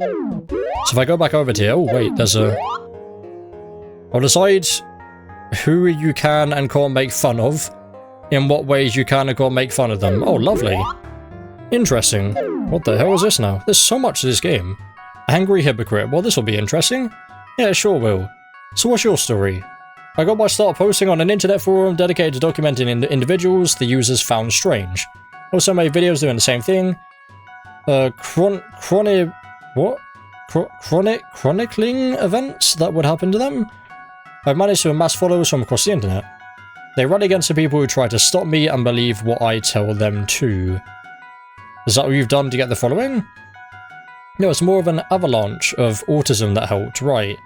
So if I go back over to here, oh wait, there's a... I'll decide who you can and can't make fun of, in what ways you can and can't make fun of them. Oh, lovely. Interesting. What the hell is this now? There's so much to this game. Angry hypocrite. Well, this will be interesting. Yeah, it sure will. So what's your story? I got my start posting on an internet forum dedicated to documenting individuals the users found strange. Also made videos doing the same thing. Chronicling events that would happen to them. I've managed to amass followers from across the internet. They run against the people who try to stop me and believe what I tell them to. Is that what you've done to get the following? No, it's more of an avalanche of autism that helped, right.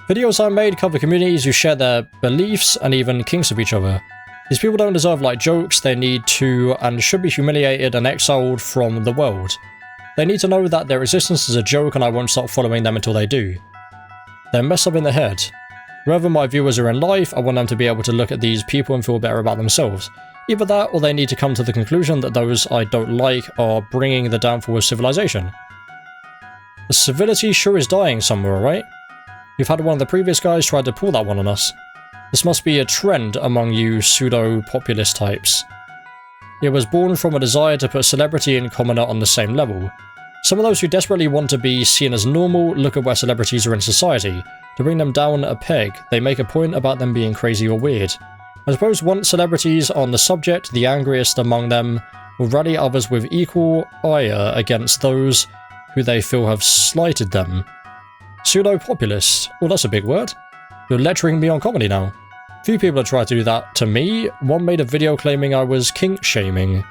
Videos I made cover communities who share their beliefs and even kinks of each other. These people don't deserve light jokes, they need to and should be humiliated and exiled from the world. They need to know that their existence is a joke and I won't stop following them until they do. They're messed up in the head. Wherever my viewers are in life, I want them to be able to look at these people and feel better about themselves. Either that, or they need to come to the conclusion that those I don't like are bringing the downfall of civilization. The civility sure is dying somewhere, right? You've had one of the previous guys try to pull that one on us. This must be a trend among you pseudo-populist types. It was born from a desire to put celebrity and commoner on the same level. Some of those who desperately want to be seen as normal look at where celebrities are in society. To bring them down a peg, they make a point about them being crazy or weird. I suppose once celebrities are on the subject, the angriest among them will rally others with equal ire against those who they feel have slighted them. Pseudo-populist. Well, that's a big word. You're lecturing me on comedy now. Few people have tried to do that to me. One made a video claiming I was kink-shaming.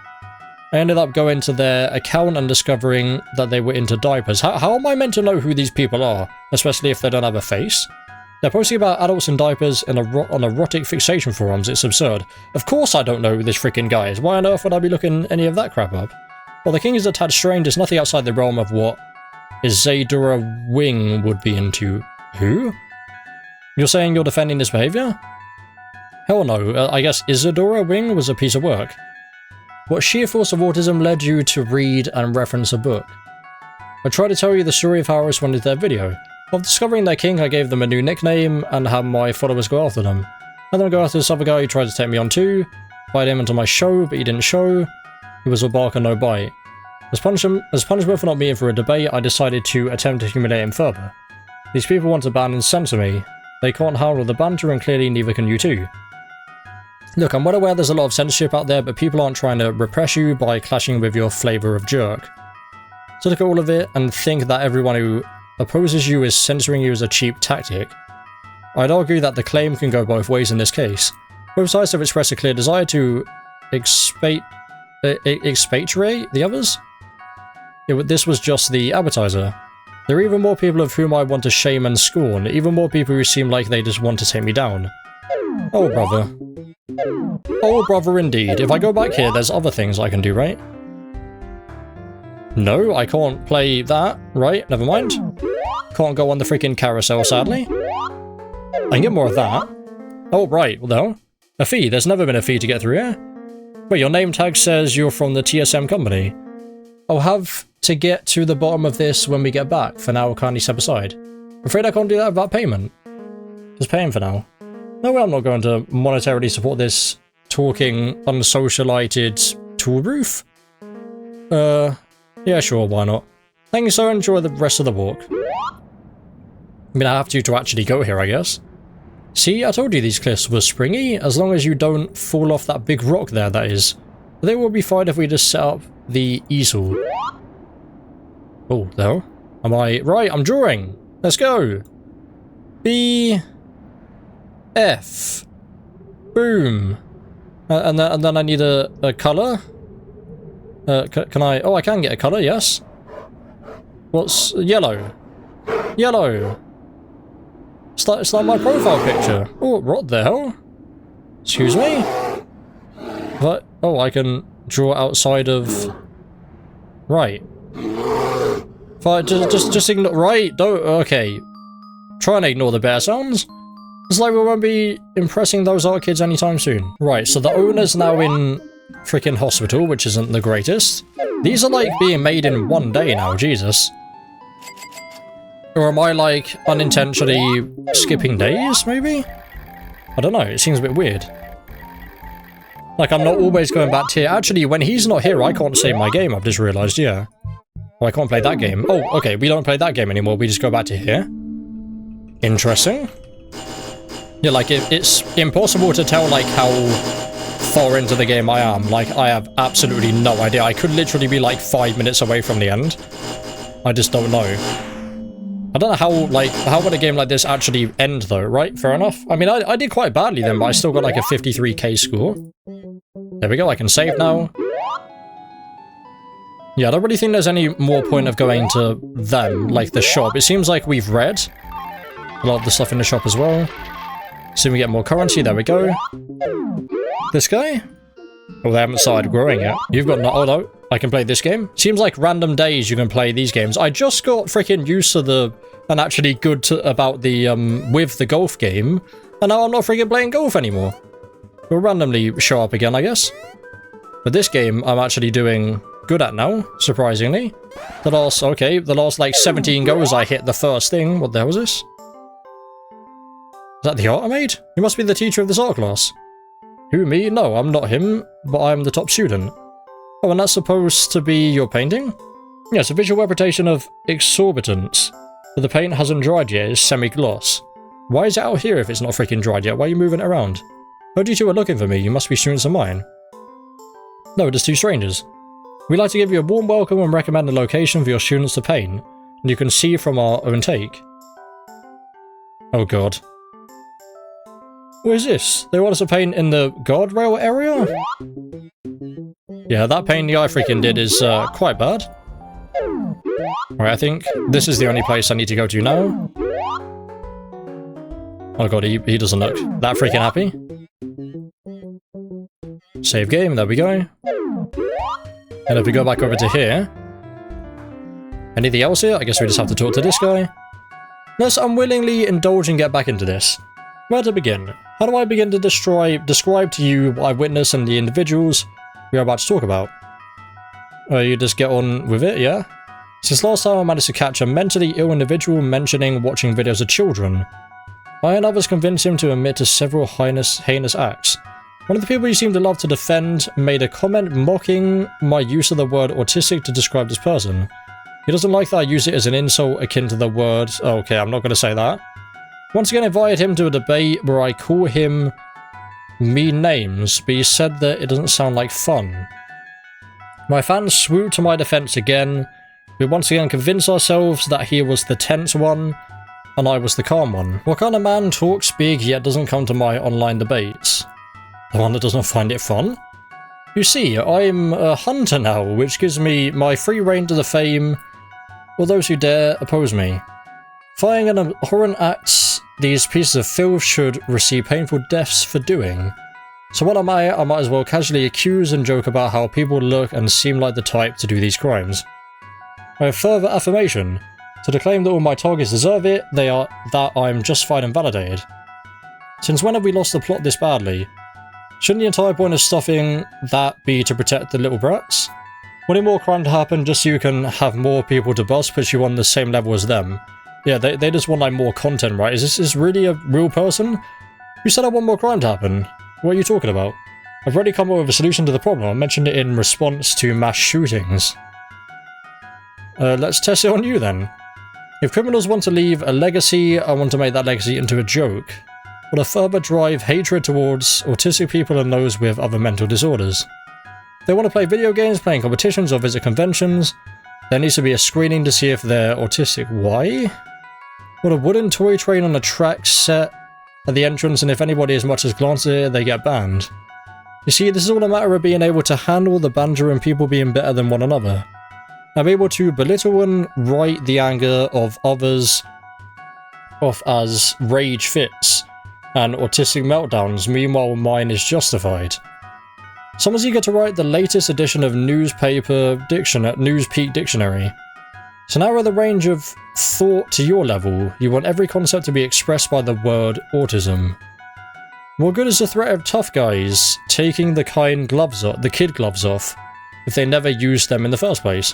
I ended up going to their account and discovering that they were into diapers. How am I meant to know who these people are? Especially if they don't have a face? They're posting about adults in diapers on erotic fixation forums. It's absurd. Of course I don't know who this freaking guy is. Why on earth would I be looking any of that crap up? Well, the king is a tad strange. It's nothing outside the realm of what Isadora Wing would be into. Who? You're saying you're defending this behavior? Hell no. I guess Isadora Wing was a piece of work. What sheer force of autism led you to read and reference a book? I tried to tell you the story of how I responded to their video. Of discovering their king, I gave them a new nickname and had my followers go after them. And then I go after this other guy who tried to take me on too. Invited him into my show, but he didn't show. He was all bark and no bite. As punishment for not meeting for a debate, I decided to attempt to humiliate him further. These people want to ban and censor me. They can't handle the banter and clearly neither can you too. Look, I'm well aware there's a lot of censorship out there, but people aren't trying to repress you by clashing with your flavour of jerk. So look at all of it and think that everyone who opposes you is censoring you as a cheap tactic. I'd argue that the claim can go both ways in this case. Both sides have expressed a clear desire to expatriate the others. This was just the appetizer. There are even more people of whom I want to shame and scorn, even more people who seem like they just want to take me down. Oh, brother. Oh, brother, indeed. If I go back here, there's other things I can do, right? No, I can't play that, right? Never mind. Can't go on the freaking carousel, sadly. I can get more of that. Oh, right, what the hell? A fee. There's never been a fee to get through here. Wait, your name tag says you're from the TSM company. I'll have to get to the bottom of this when we get back. For now, kindly step aside. I'm afraid I can't do that without payment. Just paying for now. No way I'm not going to monetarily support this talking, unsocialited tool roof. Yeah, sure, why not? Thank you, sir. Enjoy the rest of the walk. I mean, I have to actually go here, I guess. See, I told you these cliffs were springy, as long as you don't fall off that big rock there, that is. They will be fine if we just set up the easel. Oh, there. Am I... Right, I'm drawing. Let's go. B... F. Boom. And then I need a colour. Can I... Oh, I can get a colour, yes. What's... Yellow. Yellow. It's like my profile picture. Oh, what the hell? Excuse me? What? Oh, I can draw outside of... Right. Fine, just ignore... Right, don't... Okay. Try and ignore the bear sounds. It's like we won't be impressing those art kids anytime soon. Right, so the owner's now in freaking hospital, which isn't the greatest. These are like being made in one day now, Jesus. Or am I, like, unintentionally skipping days, maybe? I don't know, it seems a bit weird. Like, I'm not always going back to here. Actually, when he's not here, I can't save my game, I've just realised, yeah. Oh, I can't play that game. Oh, okay, we don't play that game anymore, we just go back to here. Interesting. Yeah, like, it's impossible to tell, like, how far into the game I am. Like, I have absolutely no idea. I could literally be, like, 5 minutes away from the end. I just don't know. I don't know how, like, how would a game like this actually end, though, right? Fair enough. I mean, I did quite badly then, but I still got, like, a 53k score. There we go, I can save now. Yeah, I don't really think there's any more point of going to them, like the shop. It seems like we've read a lot of the stuff in the shop as well. So we get more currency, there we go. This guy? Oh, they haven't started growing yet. You've got no... Oh, no. I can play this game. Seems like random days you can play these games. I just got freaking used to the... And actually good to, about the, with the golf game. And now I'm not freaking playing golf anymore. We'll randomly show up again, I guess. But this game, I'm actually doing good at now, surprisingly. The last, like, 17 goes I hit the first thing. What the hell is this? Is that the art I made? You must be the teacher of this art class. Who, me? No, I'm not him, but I'm the top student. Oh, and that's supposed to be your painting? Yes, a visual representation of exorbitance. But the paint hasn't dried yet, it's semi-gloss. Why is it out here if it's not freaking dried yet? Why are you moving it around? Heard you two are looking for me, you must be students of mine. No, just two strangers. We'd like to give you a warm welcome and recommend a location for your students to paint, and you can see from our own take. Oh god. What is this? They want us to paint in the guardrail area? Yeah, that painting I freaking did is quite bad. Right, I think this is the only place I need to go to now. Oh god, he doesn't look that freaking happy. Save game, there we go. And if we go back over to here... Anything else here? I guess we just have to talk to this guy. Let's unwillingly indulge and get back into this. Where to begin? How do I begin to describe to you what I've witnessed and the individuals we are about to talk about? You just get on with it, yeah? Since last time I managed to catch a mentally ill individual mentioning watching videos of children. I and others convinced him to admit to several heinous acts. One of the people you seem to love to defend made a comment mocking my use of the word autistic to describe this person. He doesn't like that I use it as an insult akin to the word... Oh, okay, I'm not going to say that. Once again, I invited him to a debate where I call him mean names, but he said that it doesn't sound like fun. My fans swooped to my defense again. We once again convinced ourselves that he was the tense one, and I was the calm one. What kind of man talks big yet doesn't come to my online debates? The one that doesn't find it fun? You see, I'm a hunter now, which gives me my free reign to the fame, or those who dare oppose me. Firing an abhorrent act these pieces of filth should receive painful deaths for doing. So what am I? I might as well casually accuse and joke about how people look and seem like the type to do these crimes. I have further affirmation. So to claim that all my targets deserve it, they are that I'm justified and validated. Since when have we lost the plot this badly? Shouldn't the entire point of stuffing that be to protect the little brats? Wanting more crime to happen just so you can have more people to bust puts you on the same level as them. Yeah, they just want like more content, right? Is this really a real person? You said I want more crime to happen. What are you talking about? I've already come up with a solution to the problem. I mentioned it in response to mass shootings. Let's test it on you then. If criminals want to leave a legacy, I want to make that legacy into a joke. Will further drive hatred towards autistic people and those with other mental disorders. They want to play video games, playing competitions or visit conventions. There needs to be a screening to see if they're autistic. Why? Will a wooden toy train on a track set at the entrance, and if anybody as much as glances at it, they get banned. You see, this is all a matter of being able to handle the banter and people being better than one another. I'm able to belittle and write the anger of others off as rage fits and autistic meltdowns, meanwhile mine is justified. Someone's eager to write the latest edition of Newspeak Dictionary. So narrow the range of thought to your level. You want every concept to be expressed by the word autism. What good is the threat of tough guys taking the kid gloves off if they never used them in the first place?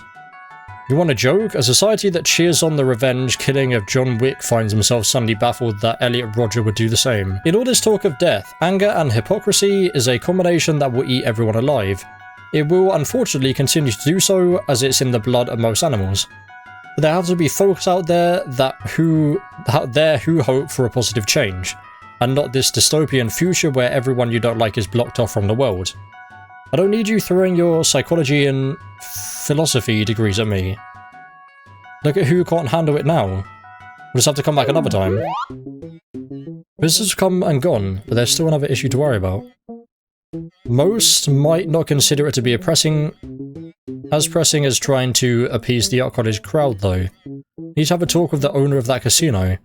You want a joke? A society that cheers on the revenge killing of John Wick finds himself suddenly baffled that Elliot Rodger would do the same. In all this talk of death, anger and hypocrisy is a combination that will eat everyone alive. It will unfortunately continue to do so, as it's in the blood of most animals. But there have to be folks out there who hope for a positive change, and not this dystopian future where everyone you don't like is blocked off from the world. I don't need you throwing your psychology and philosophy degrees at me. Look at who can't handle it now. We'll just have to come back another time. Visitors come and gone, but there's still another issue to worry about. Most might not consider it to be as pressing as trying to appease the art college crowd, though. Need to have a talk with the owner of that casino.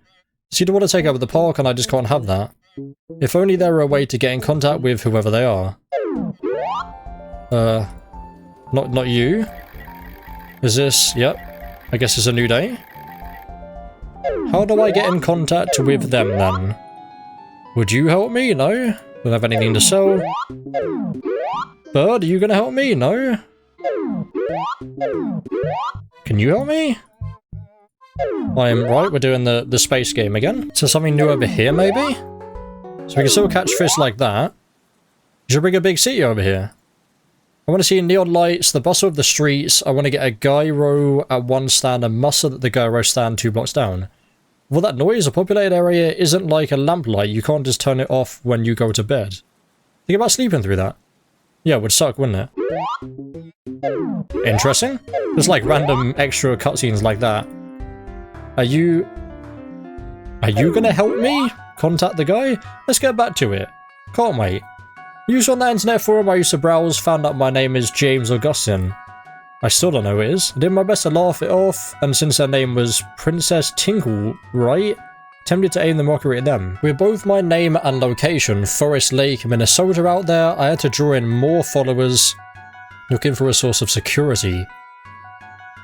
See, they want to take over the park, and I just can't have that. If only there were a way to get in contact with whoever they are. Not you? Is this... Yep. I guess it's a new day? How do I get in contact with them, then? Would you help me? No? Don't have anything to sell. Bird, are you gonna help me? No? Can you help me? I am right, we're doing the space game again. So something new over here, maybe? So we can still catch fish like that. You should bring a big city over here. I want to see neon lights, the bustle of the streets. I want to get a gyro at one stand and muster at the gyro stand 2 blocks down. Well, that noise, a populated area isn't like a lamplight. You can't just turn it off when you go to bed. Think about sleeping through that. Yeah, it would suck, wouldn't it? Interesting. Just like random extra cutscenes like that. Are you gonna help me contact the guy? Let's get back to it. Can't wait. Usually on that internet forum I used to browse, found out my name is James Augustine. I still don't know who it is. I did my best to laugh it off, and since her name was Princess Tinkle, right? Tempted to aim the mockery at them. With both my name and location, Forest Lake, Minnesota out there, I had to draw in more followers, looking for a source of security.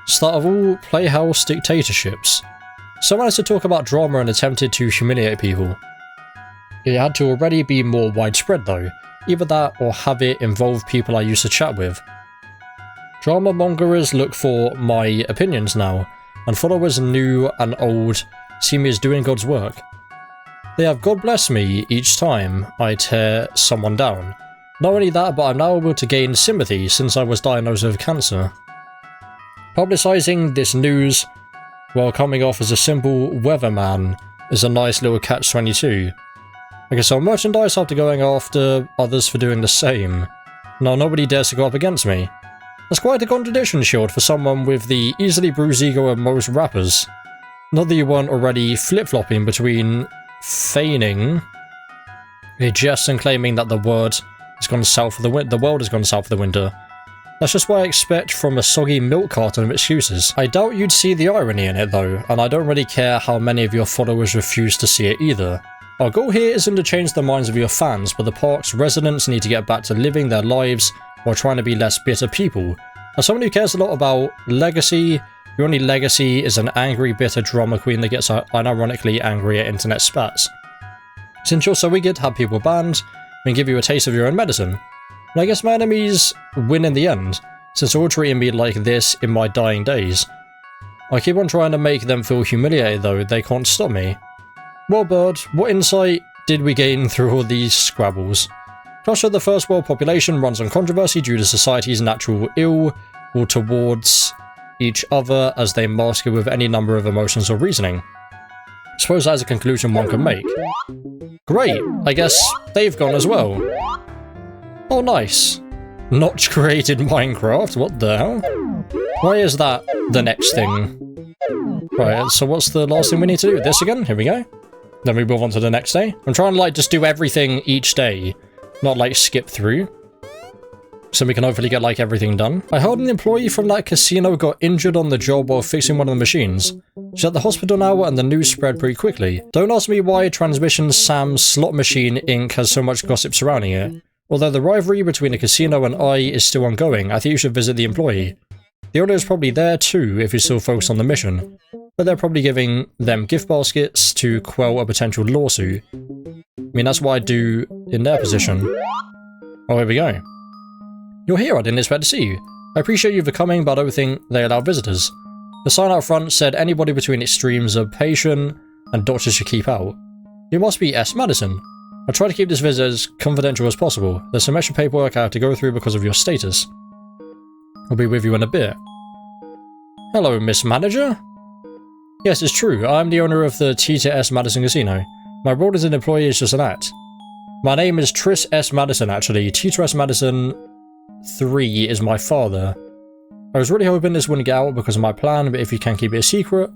Start of all Playhouse dictatorships. Someone has to talk about drama and attempted to humiliate people. It had to already be more widespread though. Either that or have it involve people I used to chat with. Drama mongers look for my opinions now, and followers new and old see me as doing God's work. They have God bless me each time I tear someone down. Not only that, but I'm now able to gain sympathy since I was diagnosed with cancer. Publicising this news while coming off as a simple weatherman is a nice little catch-22. I can sell merchandise after going after others for doing the same. Now nobody dares to go up against me. That's quite a contradiction, Shield, for someone with the easily bruised ego of most rappers. Not that you weren't already flip-flopping between feigning a jest and claiming that the world has gone south of the winter. That's just what I expect from a soggy milk carton of excuses. I doubt you'd see the irony in it though, and I don't really care how many of your followers refuse to see it either. Our goal here isn't to change the minds of your fans, but the park's residents need to get back to living their lives while trying to be less bitter people. As someone who cares a lot about legacy, your only legacy is an angry, bitter drama queen that gets unironically angry at internet spats. Since you're so eager to have people banned, we can give you a taste of your own medicine. And I guess my enemies win in the end, since they're all treating me like this in my dying days. I keep on trying to make them feel humiliated though, they can't stop me. Well, Bird, what insight did we gain through all these scrabbles? Clash of the First World population runs on controversy due to society's natural ill will towards each other as they mask it with any number of emotions or reasoning. I suppose that is a conclusion one can make. Great, I guess they've gone as well. Oh nice. Notch created Minecraft, what the hell? Why is that the next thing? Right, so what's the last thing we need to do? This again? Here we go. Then we move on to the next day. I'm trying to like just do everything each day, not like skip through. So we can hopefully get like everything done. I heard an employee from that casino got injured on the job while fixing one of the machines. She's at the hospital now and the news spread pretty quickly. Don't ask me why Transmission Sam's Slot Machine Inc. has so much gossip surrounding it. Although the rivalry between the casino and I is still ongoing, I think you should visit the employee. The owner is probably there too if he's still focused on the mission. But they're probably giving them gift baskets to quell a potential lawsuit. I mean, that's what I'd do in their position. Oh, here we go. You're here, I didn't expect to see you. I appreciate you for coming, but I don't think they allow visitors. The sign out front said anybody between extremes of patient and doctor should keep out. You must be S. Madison. I try to keep this visit as confidential as possible. There's some extra paperwork I have to go through because of your status. I'll be with you in a bit. Hello, Miss Manager? Yes, it's true. I'm the owner of the T.S. Madison Casino. My role as an employee is just an act. My name is Tris S. Madison, actually. T.S. Madison 3 is my father. I was really hoping this wouldn't get out because of my plan, but if you can keep it a secret...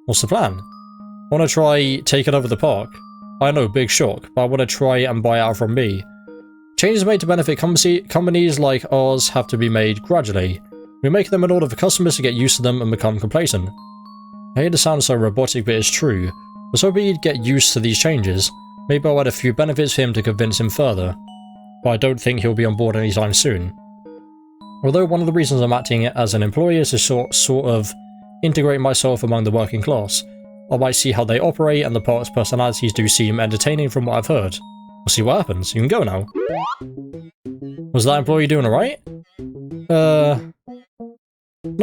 What's the plan? I want to try taking over the park. I know, big shock, but I want to try and buy it out from me. Changes made to benefit companies like ours have to be made gradually. We make them in order for customers to get used to them and become complacent. I hate to sound so robotic, but it's true. I was hoping he'd get used to these changes. Maybe I'll add a few benefits for him to convince him further. But I don't think he'll be on board anytime soon. Although one of the reasons I'm acting as an employee is to sort of integrate myself among the working class. I might see how they operate, and the park's personalities do seem entertaining from what I've heard. We'll see what happens. You can go now. Was that employee doing alright? No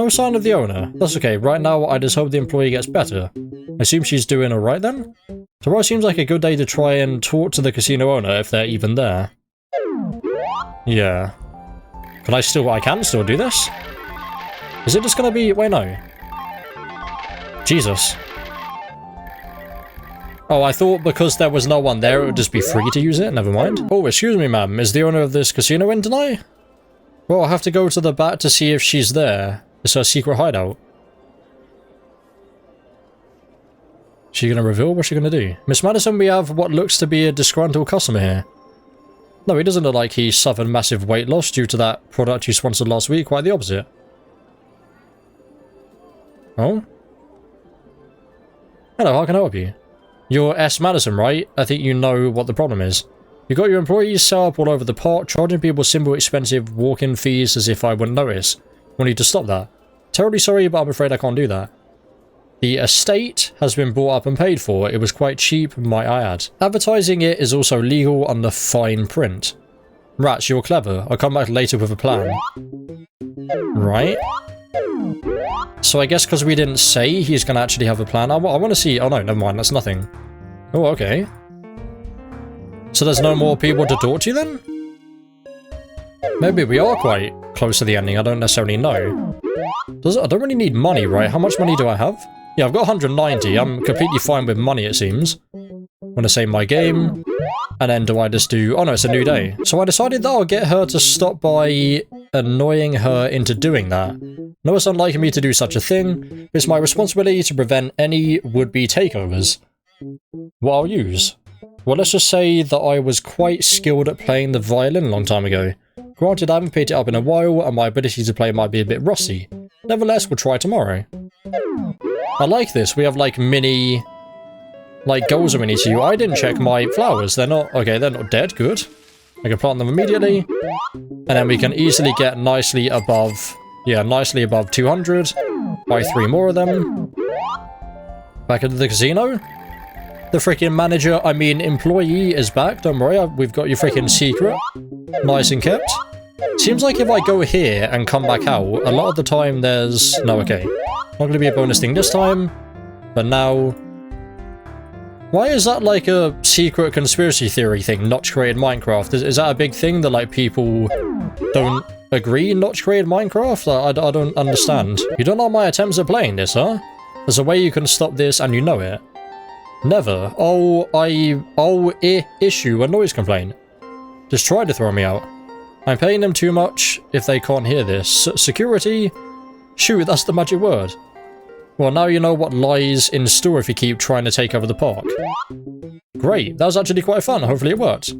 sign of the owner. That's okay. Right now, I just hope the employee gets better. I assume she's doing alright then? Tomorrow seems like a good day to try and talk to the casino owner if they're even there. Yeah. I can still do this? Is it just gonna be... Wait, no. Jesus. Oh, I thought because there was no one there, it would just be free to use it. Never mind. Oh, excuse me, ma'am. Is the owner of this casino in tonight? Well, I'll have to go to the back to see if she's there. It's her secret hideout. She gonna reveal? What's she gonna do? Miss Madison, we have what looks to be a disgruntled customer here. No, he doesn't look like he suffered massive weight loss due to that product you sponsored last week. Quite the opposite. Oh? Hello, how can I help you? You're S. Madison, right? I think you know what the problem is. You got your employees set up all over the park, charging people simple, expensive walk-in fees as if I wouldn't notice. We need to stop that. Terribly sorry, but I'm afraid I can't do that. The estate has been bought up and paid for. It was quite cheap, might I add. Advertising it is also legal under fine print. Rats, you're clever. I'll come back later with a plan. Right? So I guess because we didn't say he's going to actually have a plan. I want to see... Oh no, never mind. That's nothing. Oh, okay. So there's no more people to talk to then? Maybe we are quite close to the ending. I don't necessarily know. I don't really need money, right? How much money do I have? Yeah, I've got 190. I'm completely fine with money, it seems. I'm going to save my game. And then do I just do... Oh no, it's a new day. So I decided that I'll get her to stop by annoying her into doing that. No, it's unlike me to do such a thing. It's my responsibility to prevent any would-be takeovers. What I'll use? Well, let's just say that I was quite skilled at playing the violin a long time ago. Granted, I haven't picked it up in a while, and my ability to play might be a bit rusty. Nevertheless, we'll try tomorrow. I like this. We have, like, mini... like, goals that we need to do. I didn't check my flowers. They're not... Okay, they're not dead. Good. I can plant them immediately. And then we can easily get nicely above... Yeah, nicely above 200. Buy 3 more of them. Back into the casino. The freaking manager, I mean employee, is back. Don't worry, we've got your freaking secret. Nice and kept. Seems like if I go here and come back out, a lot of the time there's... No, okay. Not going to be a bonus thing this time. But now... Why is that like a secret conspiracy theory thing, Notch created Minecraft? Is that a big thing that like people don't agree Notch created Minecraft? I don't understand. You don't know my attempts at playing this, huh? There's a way you can stop this and you know it. Never. Issue a noise complaint. Just try to throw me out. I'm paying them too much if they can't hear this. Security? Shoot, that's the magic word. Well, now you know what lies in store if you keep trying to take over the park. Great, that was actually quite fun. Hopefully it worked.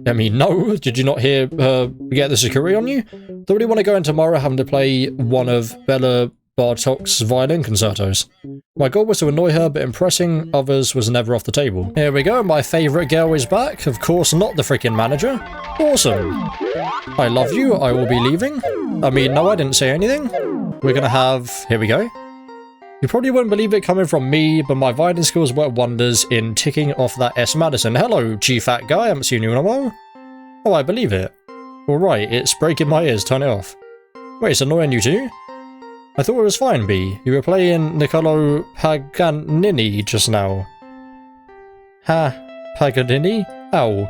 I mean, no, did you not hear her get the security on you? Don't really want to go in tomorrow having to play one of Bella Bartok's violin concertos. My goal was to annoy her, but impressing others was never off the table. Here we go, my favourite girl is back. Of course not the freaking manager. Awesome. I love you, I will be leaving. I mean, no, I didn't say anything. We're gonna have... Here we go. You probably wouldn't believe it coming from me, but my violin skills work wonders in ticking off that S. Madison. Hello, G-Fat guy, I haven't seen you in a while. Oh, I believe it. Alright, it's breaking my ears, turn it off. Wait, it's annoying you too? I thought it was fine, B. You were playing Niccolo Paganini just now. Ha, Paganini? Ow.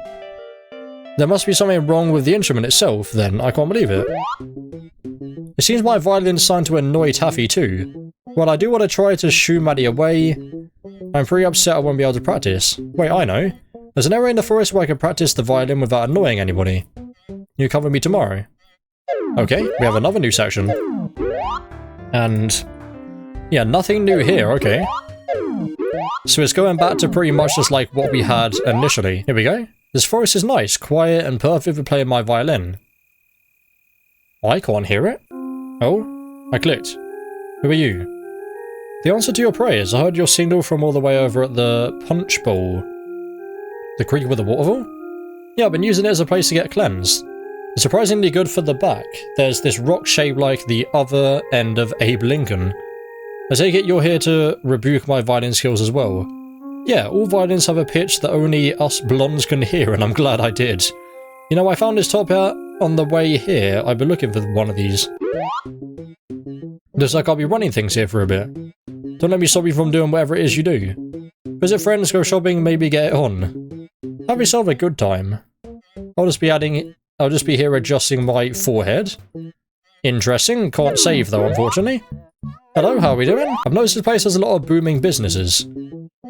There must be something wrong with the instrument itself, then. I can't believe it. It seems my violin's starting to annoy Taffy too. Well, I do want to try to shoo Maddie away. I'm pretty upset I won't be able to practice. Wait, I know. There's an area in the forest where I can practice the violin without annoying anybody. You come with me tomorrow. Okay, we have another new section. And yeah, nothing new here, okay. So it's going back to pretty much just like what we had initially. Here we go. This forest is nice, quiet, and perfect for playing my violin. I can't hear it. Oh, I clicked. Who are you? The answer to your prayers. I heard your signal from all the way over at the punch bowl. The creek with the waterfall? Yeah, I've been using it as a place to get cleansed. It's surprisingly good for the back. There's this rock shaped like the other end of Abe Lincoln. I take it you're here to rebuke my violin skills as well. Yeah, all violins have a pitch that only us blondes can hear, and I'm glad I did. You know, I found this top hat on the way here. I've been looking for one of these. Looks like I'll be running things here for a bit. Don't let me stop you from doing whatever it is you do. Visit friends, go shopping, maybe get it on. Have yourself a good time. I'll just be here adjusting my forehead. Interesting. Can't save though, unfortunately. Hello, how are we doing? I've noticed this place has a lot of booming businesses.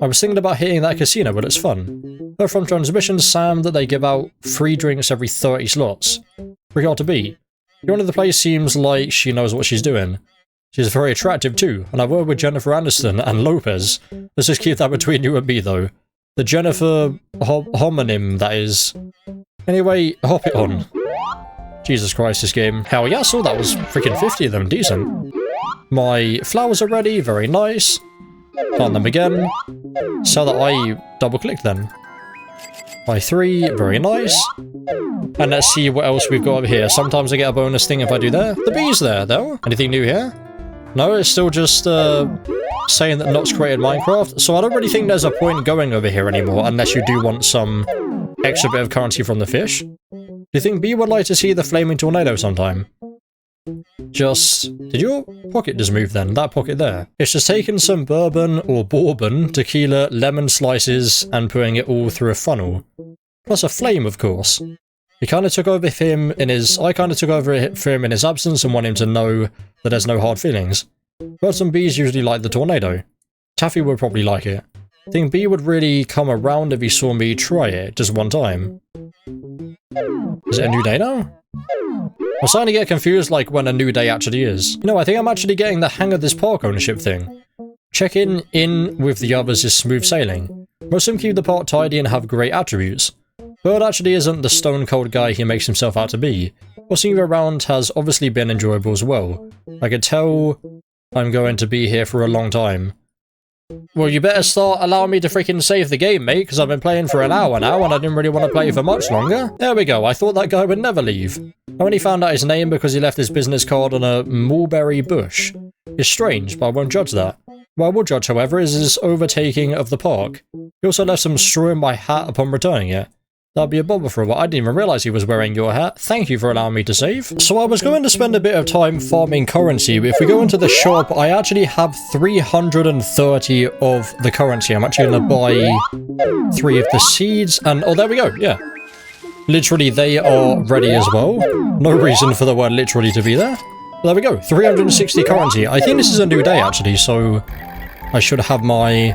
I was thinking about hitting that casino, but it's fun. Heard from transmission Sam that they give out free drinks every 30 slots. Pretty hard to beat. The owner of the place seems like she knows what she's doing. She's very attractive too, and I've worked with Jennifer Aniston and Lopez. Let's just keep that between you and me though. The Jennifer homonym, that is. Anyway, hop it on. Jesus Christ, this game. Hell yeah, I saw that was freaking 50 of them. Decent. My flowers are ready. Very nice. Plant them again. So that I double-clicked then. By 3. Very nice. And let's see what else we've got over here. Sometimes I get a bonus thing if I do there. The bee's there, though. Anything new here? No, it's still just saying that Nox created Minecraft. So I don't really think there's a point going over here anymore unless you do want some extra bit of currency from the fish. Do you think B would like to see the flaming tornado sometime? Did your pocket just move then? That pocket there? It's just taking some bourbon or bourbon, tequila, lemon slices, and putting it all through a funnel. Plus a flame, of course. I kind of took over for him in his absence and want him to know that there's no hard feelings. Birds and bees usually like the tornado. Taffy would probably like it. I think B would really come around if he saw me try it just one time. Is it a new day now? I'm starting to get confused like when a new day actually is. You know, I think I'm actually getting the hang of this park ownership thing. Checking in with the others is smooth sailing. Most of them keep the park tidy and have great attributes. Bird actually isn't the stone cold guy he makes himself out to be. Watching you around has obviously been enjoyable as well. I can tell I'm going to be here for a long time. Well, you better start allowing me to freaking save the game, mate, because I've been playing for an hour now and I didn't really want to play for much longer. There we go, I thought that guy would never leave. I only found out his name because he left his business card on a mulberry bush. It's strange, but I won't judge that. What I will judge, however, is his overtaking of the park. He also left some straw in my hat upon returning it. That'd be a bother for a while. I didn't even realise he was wearing your hat. Thank you for allowing me to save. So I was going to spend a bit of time farming currency, but if we go into the shop, I actually have 330 of the currency. I'm actually going to buy 3 of the seeds, and oh, there we go, yeah. Literally, they are ready as well. No reason for the word literally to be there. There we go, 360 currency. I think this is a new day, actually, so I should have my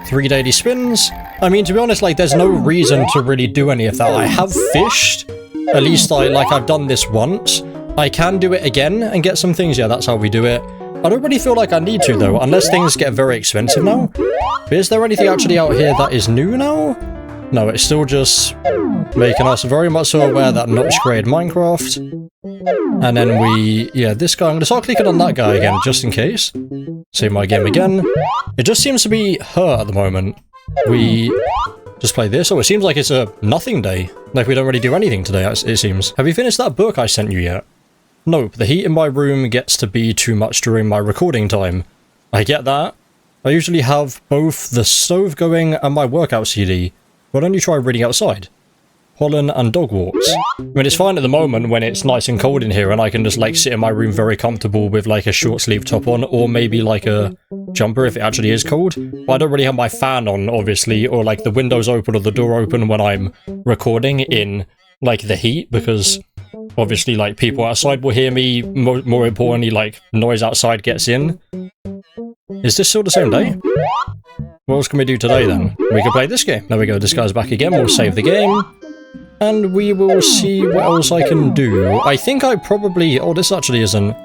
3 daily spins. I mean, to be honest, like, there's no reason to really do any of that. I have fished. At least, I've done this once. I can do it again and get some things. Yeah, that's how we do it. I don't really feel like I need to, though, unless things get very expensive now. But is there anything actually out here that is new now? No, it's still just making us very much so aware that Nox created Minecraft. And then this guy, I'm going to start clicking on that guy again, just in case. Save my game again. It just seems to be her at the moment. We just play this. Oh, it seems like it's a nothing day. Like we don't really do anything today, it seems. Have you finished that book I sent you yet? Nope, the heat in my room gets to be too much during my recording time. I get that. I usually have both the stove going and my workout CD. Why don't you try reading outside? pollen, and dog walks. I mean, it's fine at the moment when it's nice and cold in here and I can just like sit in my room very comfortable with like a short sleeve top on, or maybe like a jumper if it actually is cold. But I don't really have my fan on, obviously, or like the windows open or the door open when I'm recording in like the heat, because obviously like people outside will hear me. More importantly, like noise outside gets in. Is this still the same day? What else can we do today then? We can play this game. There we go, this guy's back again. We'll save the game. And we will see what else I can do. I think I probably... Oh, this actually isn't.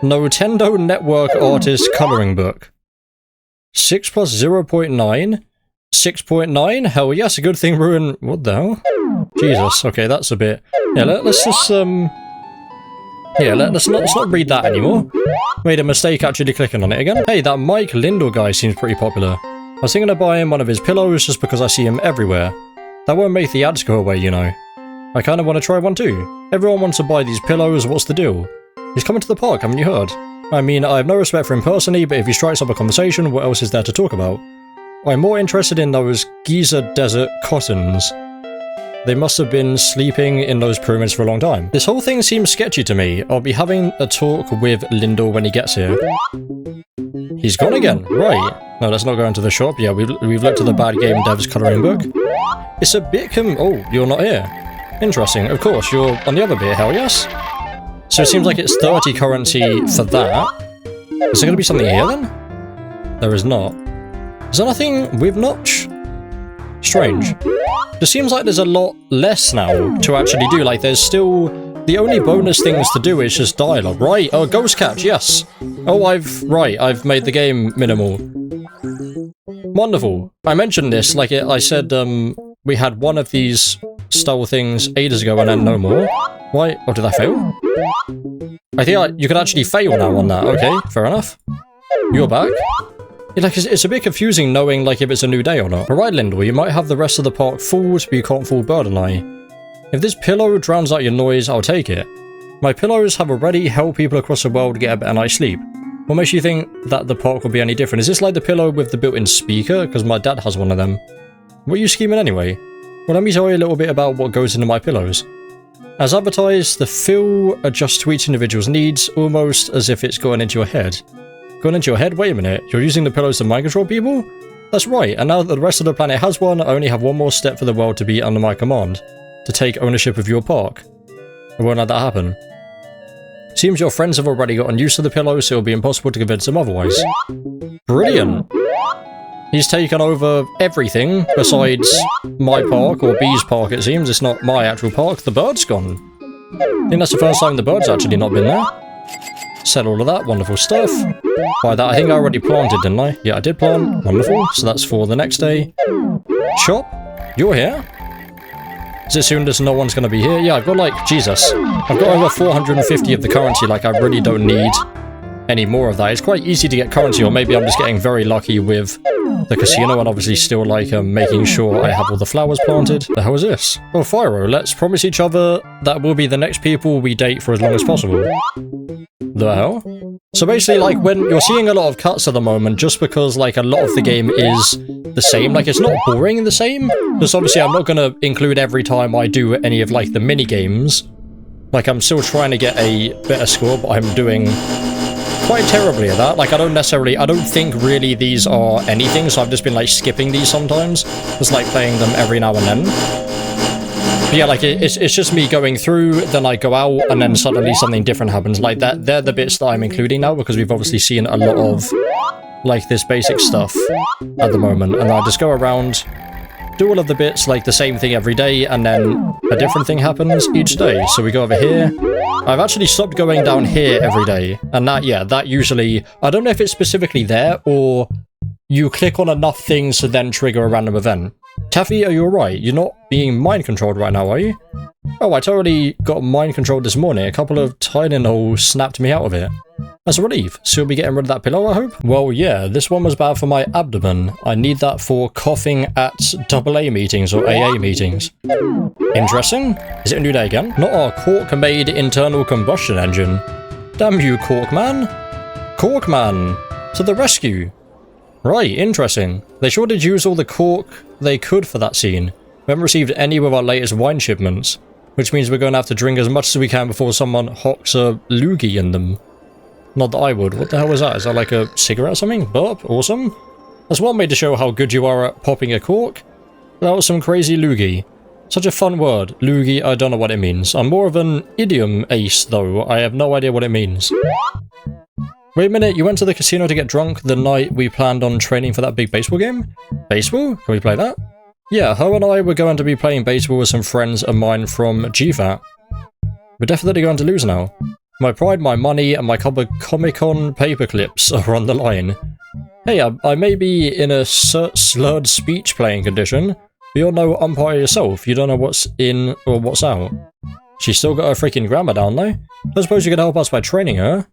Nintendo Network Artist Coloring Book. 6 plus 0.9. 6.9? Hell yes, a good thing ruin... What the hell? Jesus, okay, that's a bit... Yeah, let's just, yeah, let's not read that anymore. Made a mistake actually clicking on it again. Hey, that Mike Lindell guy seems pretty popular. I was thinking of buying one of his pillows just because I see him everywhere. That won't make the ads go away, you know. I kind of want to try one too. Everyone wants to buy these pillows, what's the deal? He's coming to the park, haven't you heard? I mean, I have no respect for him personally, but if he strikes up a conversation, what else is there to talk about? I'm more interested in those Giza Desert cottons. They must have been sleeping in those pyramids for a long time. This whole thing seems sketchy to me. I'll be having a talk with Lindell when he gets here. He's gone again. Right. No, let's not go into the shop. Yeah, we've looked at the bad game dev's coloring book. It's a bit oh, you're not here. Interesting. Of course, you're on the other bit. Hell yes. So it seems like it's 30 currency for that. Is there going to be something here then? There is not. Is there nothing with Notch? Strange. It seems like there's a lot less now to actually do. Like, there's still... The only bonus things to do is just dialogue. Right. Oh, ghost catch. Yes. Oh, I've made the game minimal. Wonderful. I mentioned this. Like, I said, we had one of these style things ages ago and then no more. Why? Oh, did I fail? I think you could actually fail now on that. Okay, fair enough. You're back. Yeah, like, it's a bit confusing knowing, like, if it's a new day or not. Alright, Lindell, you might have the rest of the park fooled, but you can't fool Bird and I. If this pillow drowns out your noise, I'll take it. My pillows have already helped people across the world get a better night's sleep. What makes you think that the park will be any different? Is this like the pillow with the built-in speaker? Because my dad has one of them. What are you scheming anyway? Well, let me tell you a little bit about what goes into my pillows. As advertised, the fill adjusts to each individual's needs, almost as if it's gone into your head. Gone into your head? Wait a minute, you're using the pillows to mind control people? That's right, and now that the rest of the planet has one, I only have one more step for the world to be under my command. To take ownership of your park. I won't let that happen. Seems your friends have already gotten used to the pillows, so it'll be impossible to convince them otherwise. Brilliant! He's taken over everything besides my park, or Bee's park it seems. It's not my actual park, the bird's gone. I think that's the first time the bird's actually not been there. Said all of that, wonderful stuff. By that, I think I already planted, didn't I? Yeah, I did plant, wonderful. So that's for the next day. Chop, you're here? Is it soon as no one's going to be here? Yeah, I've got like, Jesus. I've got over 450 of the currency, like I really don't need any more of that. It's quite easy to get currency, or maybe I'm just getting very lucky with the casino and obviously still like making sure I have all the flowers planted. The hell is this? Oh, Fyro, let's promise each other that we'll be the next people we date for as long as possible. The hell? So basically, like, when you're seeing a lot of cuts at the moment, just because, like, a lot of the game is the same, like, it's not boring the same, because obviously I'm not going to include every time I do any of, like, the mini-games. Like, I'm still trying to get a better score, but I'm doing quite terribly at that. Like, I don't think really these are anything, so I've just been, like, skipping these sometimes. Just, like, playing them every now and then. But yeah, like, it's just me going through, then I go out, and then suddenly something different happens. Like, they're the bits that I'm including now, because we've obviously seen a lot of, like, this basic stuff at the moment. And I just go around, do all of the bits, like, the same thing every day, and then a different thing happens each day. So we go over here. I've actually stopped going down here every day. And that, yeah, that usually... I don't know if it's specifically there, or you click on enough things to then trigger a random event. Taffy, are you alright? You're not being mind-controlled right now, are you? Oh, I totally got mind-controlled this morning. A couple of Tylenols snapped me out of it. That's a relief. So you'll be getting rid of that pillow, I hope? Well, yeah, this one was bad for my abdomen. I need that for coughing at AA meetings or AA meetings. Interesting. Is it a new day again? Not our cork-made internal combustion engine. Damn you, Corkman. Corkman, to the rescue. Right, interesting. They sure did use all the cork they could for that scene. We haven't received any of our latest wine shipments, which means we're going to have to drink as much as we can before someone hocks a loogie in them. Not that I would. What the hell was that? Is that like a cigarette or something? Burp? Awesome. That's one way to show how good you are at popping a cork. That was some crazy loogie. Such a fun word. Loogie, I don't know what it means. I'm more of an idiom ace, though. I have no idea what it means. Wait a minute, you went to the casino to get drunk the night we planned on training for that big baseball game? Baseball? Can we play that? Yeah, her and I were going to be playing baseball with some friends of mine from GFAT. We're definitely going to lose now. My pride, my money, and my Comic-Con paperclips are on the line. Hey, I may be in a slurred speech playing condition, but you're no umpire yourself. You don't know what's in or what's out. She's still got her freaking grammar down, though. I suppose you could help us by training her.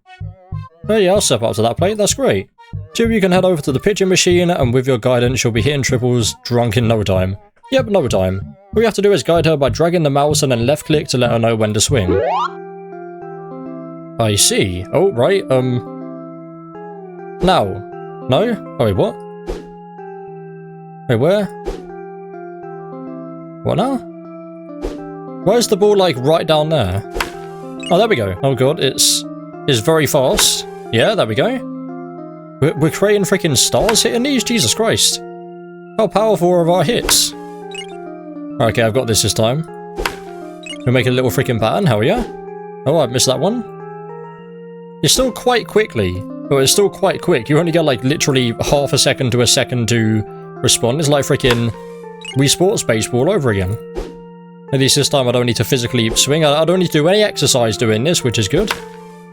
Oh yeah, I'll step up to that plate, that's great. Two of you can head over to the pitching machine, and with your guidance, you'll be hitting triples drunk in no time. Yep, no time. All you have to do is guide her by dragging the mouse and then left click to let her know when to swing. I see. Oh, right, now. No? Oh, wait, what? Wait, where? What now? Why is the ball, like, right down there? Oh, there we go. Oh god, it's very fast. Yeah, there we go. We're creating freaking stars hitting these? Jesus Christ. How powerful are our hits? Okay, I've got this time. We'll make a little freaking pattern, hell yeah. Oh, I missed that one. It's still quite quickly. Oh, it's still quite quick. You only get like literally half a second to a second to respond. It's like freaking Wii Sports Baseball all over again. At least this time I don't need to physically swing. I don't need to do any exercise doing this, which is good.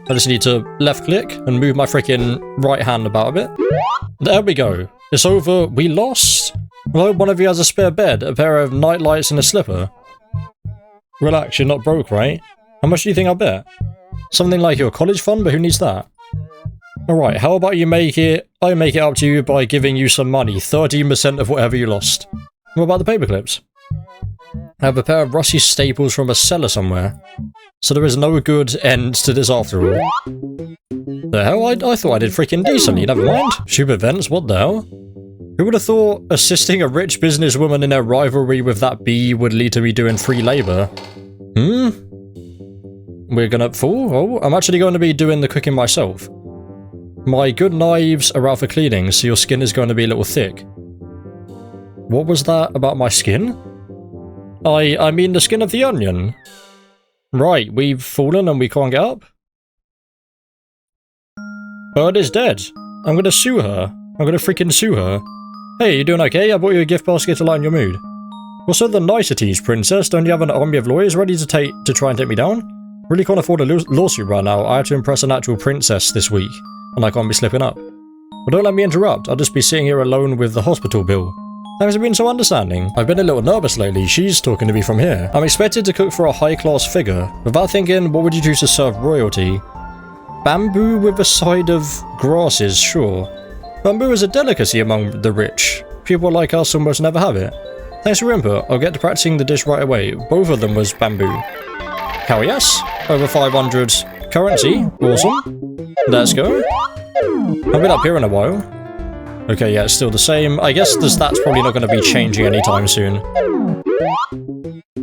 I just need to left click and move my freaking right hand about a bit. There we go. It's over. We lost. I hope one of you has a spare bed, a pair of night lights and a slipper. Relax, you're not broke, right? How much do you think I'll bet? Something like your college fund, but who needs that? Alright, how about I make it up to you by giving you some money, 13% of whatever you lost. What about the paperclips? I have a pair of rusty staples from a cellar somewhere. So there is no good end to this after all. The hell? I thought I did freaking decently, never mind. Stupid events, what the hell? Who would have thought assisting a rich businesswoman in her rivalry with that bee would lead to me doing free labour? We're gonna fall? Oh, I'm actually going to be doing the cooking myself. My good knives are out for cleaning, so your skin is going to be a little thick. What was that about my skin? I mean the skin of the onion. Right, we've fallen and we can't get up? Bird is dead. I'm gonna sue her. I'm gonna freaking sue her. Hey, you doing okay? I bought you a gift basket to lighten your mood. What's with the niceties, princess? Don't you have an army of lawyers ready to try and take me down? Really can't afford a lawsuit right now. I had to impress an actual princess this week, and I can't be slipping up. Well, don't let me interrupt. I'll just be sitting here alone with the hospital bill. Thanks for being so understanding. I've been a little nervous lately. She's talking to me from here. I'm expected to cook for a high-class figure. Without thinking, what would you choose to serve royalty? Bamboo with a side of grasses, sure. Bamboo is a delicacy among the rich. People like us almost never have it. Thanks for your input. I'll get to practicing the dish right away. Both of them was bamboo. Hell yes. Over 500 currency. Awesome. Let's go. I've been up here in a while. Okay, yeah, it's still the same. I guess the stats probably not going to be changing anytime soon.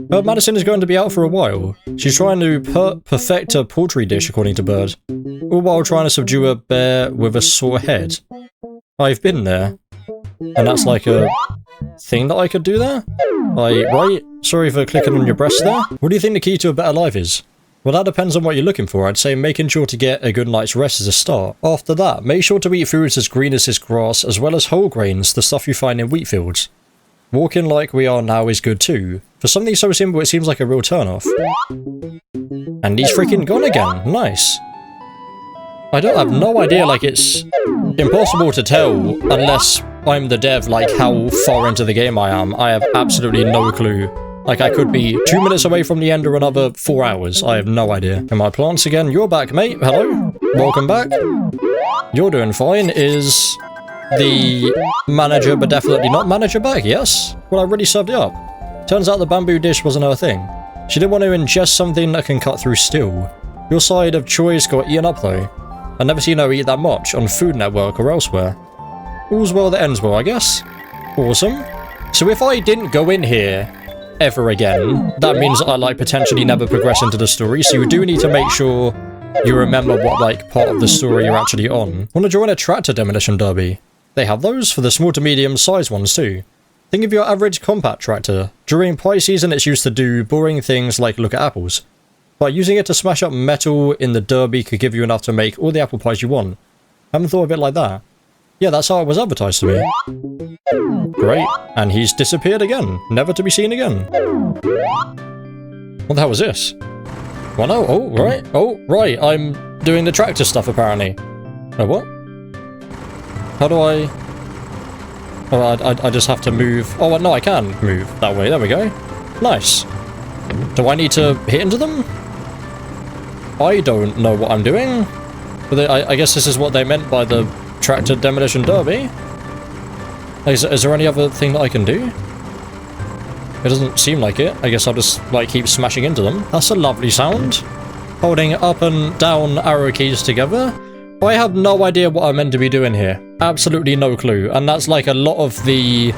Madison is going to be out for a while. She's trying to perfect a poultry dish, according to Bird. All while trying to subdue a bear with a sore head. I've been there. And that's like a thing that I could do there? Right? Sorry for clicking on your breast there. What do you think the key to a better life is? Well, that depends on what you're looking for. I'd say making sure to get a good night's rest is a start. After that, make sure to eat foods as green as this grass, as well as whole grains, the stuff you find in wheat fields. Walking like we are now is good too. For something so simple, it seems like a real turn-off. And he's freaking gone again. Nice. I have no idea, like, it's impossible to tell unless I'm the dev, like, how far into the game I am. I have absolutely no clue. Like, I could be 2 minutes away from the end or another 4 hours. I have no idea. And my plants again. You're back, mate. Hello. Welcome back. You're doing fine. Is the manager, but definitely not manager, back? Yes. Well, I already served it up. Turns out the bamboo dish wasn't her thing. She didn't want to ingest something that can cut through steel. Your side of choice got eaten up, though. I've never seen her eat that much on Food Network or elsewhere. All's well that ends well, I guess. Awesome. So if I didn't go in here ever again, that means I, like, potentially never progress into the story, so you do need to make sure you remember what, like, part of the story you're actually on. Want to join a tractor demolition derby? They have those for the small to medium sized ones too. Think of your average compact tractor. During pie season, it's used to do boring things like look at apples. But using it to smash up metal in the derby could give you enough to make all the apple pies you want. Haven't thought of it like that. Yeah, that's how it was advertised to me. Great. And he's disappeared again. Never to be seen again. What the hell was this? Well, no. Oh, right. Oh, right. I'm doing the tractor stuff, apparently. Oh, what? How do I... Oh, I just have to move... Oh, no, I can move that way. There we go. Nice. Do I need to hit into them? I don't know what I'm doing. But I guess this is what they meant by the tractor demolition derby. Is there any other thing that I can do? It doesn't seem like it. I guess I'll just, like, keep smashing into them. That's a lovely sound. Holding up and down arrow keys together. I have no idea what I'm meant to be doing here. Absolutely no clue. And that's like a lot of the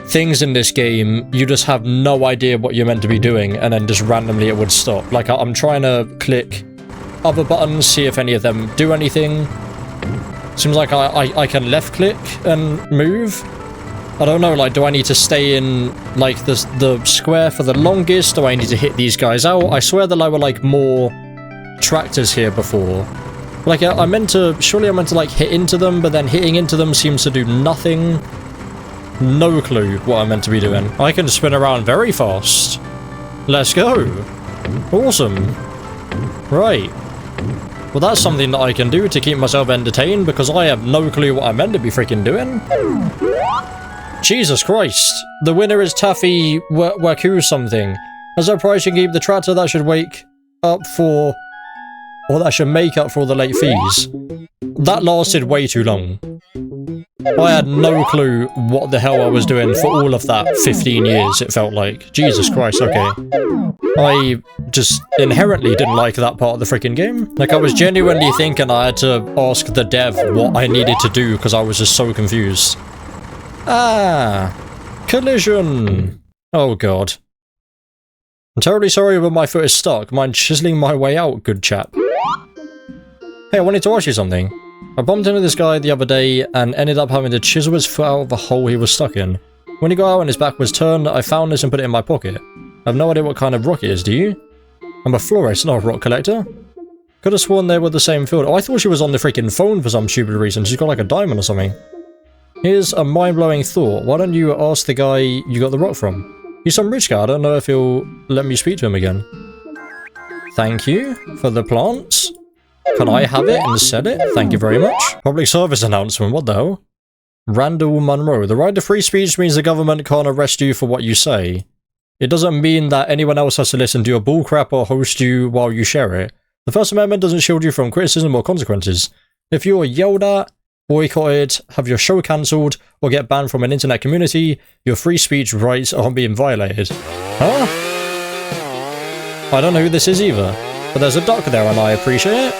things in this game. You just have no idea what you're meant to be doing, and then just randomly it would stop. Like, I'm trying to click other buttons, see if any of them do anything. Seems like I can left click and move. I don't know, like, do I need to stay in, like, the square for the longest? Do I need to hit these guys out? I swear that there were, like, more tractors here before. Like, surely I'm meant to, like, hit into them, but then hitting into them seems to do nothing. No clue what I'm meant to be doing. I can spin around very fast. Let's go. Awesome. Right. Well, that's something that I can do to keep myself entertained, because I have no clue what I'm meant to be freaking doing. Jesus Christ. The winner is Taffy Waku something. As a prize you can keep the tractor that should wake up for... Or that should make up for all the late fees. That lasted way too long. I had no clue what the hell I was doing for all of that 15 years, it felt like. Jesus Christ, okay. I just inherently didn't like that part of the freaking game. Like, I was genuinely thinking I had to ask the dev what I needed to do because I was just so confused. Ah, collision. Oh god. I'm terribly sorry but my foot is stuck. Mind chiseling my way out, good chap. Hey, I wanted to ask you something. I bumped into this guy the other day and ended up having to chisel his foot out of the hole he was stuck in. When he got out and his back was turned, I found this and put it in my pocket. I have no idea what kind of rock it is, do you? I'm a florist, not a rock collector. Could have sworn they were the same field. Oh, I thought she was on the freaking phone for some stupid reason. She's got like a diamond or something. Here's a mind-blowing thought. Why don't you ask the guy you got the rock from? He's some rich guy. I don't know if he'll let me speak to him again. Thank you for the plants. Can I have it and sell it? Thank you very much. Public service announcement. What the hell? Randall Munro. The right to free speech means the government can't arrest you for what you say. It doesn't mean that anyone else has to listen to your bullcrap or host you while you share it. The First Amendment doesn't shield you from criticism or consequences. If you're yelled at, boycotted, have your show cancelled, or get banned from an internet community, your free speech rights aren't being violated. Huh? I don't know who this is either, but there's a duck there and I appreciate it.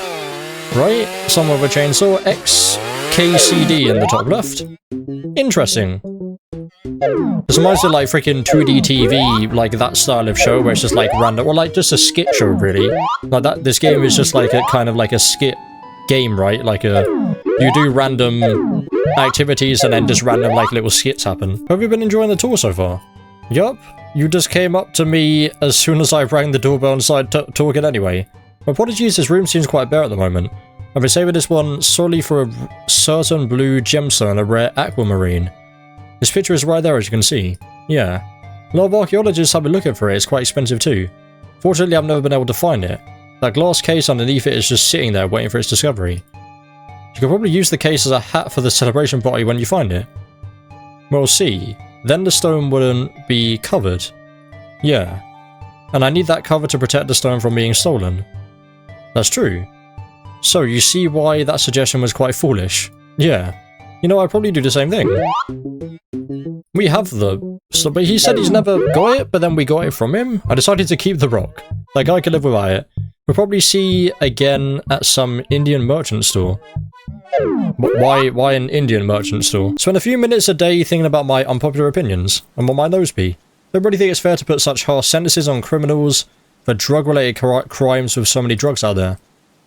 Right? Someone with a chainsaw. XKCD in the top left. Interesting. This reminds me of like freaking 2D TV, like that style of show where it's just like random, or like just a skit show really. Like that, this game is just like a kind of like a skit game, right? Like you do random activities and then just random like little skits happen. Have you been enjoying the tour so far? Yup. You just came up to me as soon as I rang the doorbell and started talking anyway. Apologies, this room seems quite bare at the moment. I've been saving this one solely for a certain blue gemstone, a rare aquamarine. This picture is right there as you can see. Yeah. A lot of archaeologists have been looking for it, it's quite expensive too. Fortunately, I've never been able to find it. That glass case underneath it is just sitting there waiting for its discovery. You could probably use the case as a hat for the celebration party when you find it. We'll see. Then the stone wouldn't be covered. Yeah. And I need that cover to protect the stone from being stolen. That's true. So you see why that suggestion was quite foolish. Yeah. You know, I'd probably do the same thing. We have but he said he's never got it, but then we got it from him. I decided to keep the rock. That guy could live without it. We'll probably see again at some Indian merchant store. Why an Indian merchant store? Spend a few minutes a day thinking about my unpopular opinions. And what might those be? Don't really think it's fair to put such harsh sentences on criminals for drug-related crimes with so many drugs out there.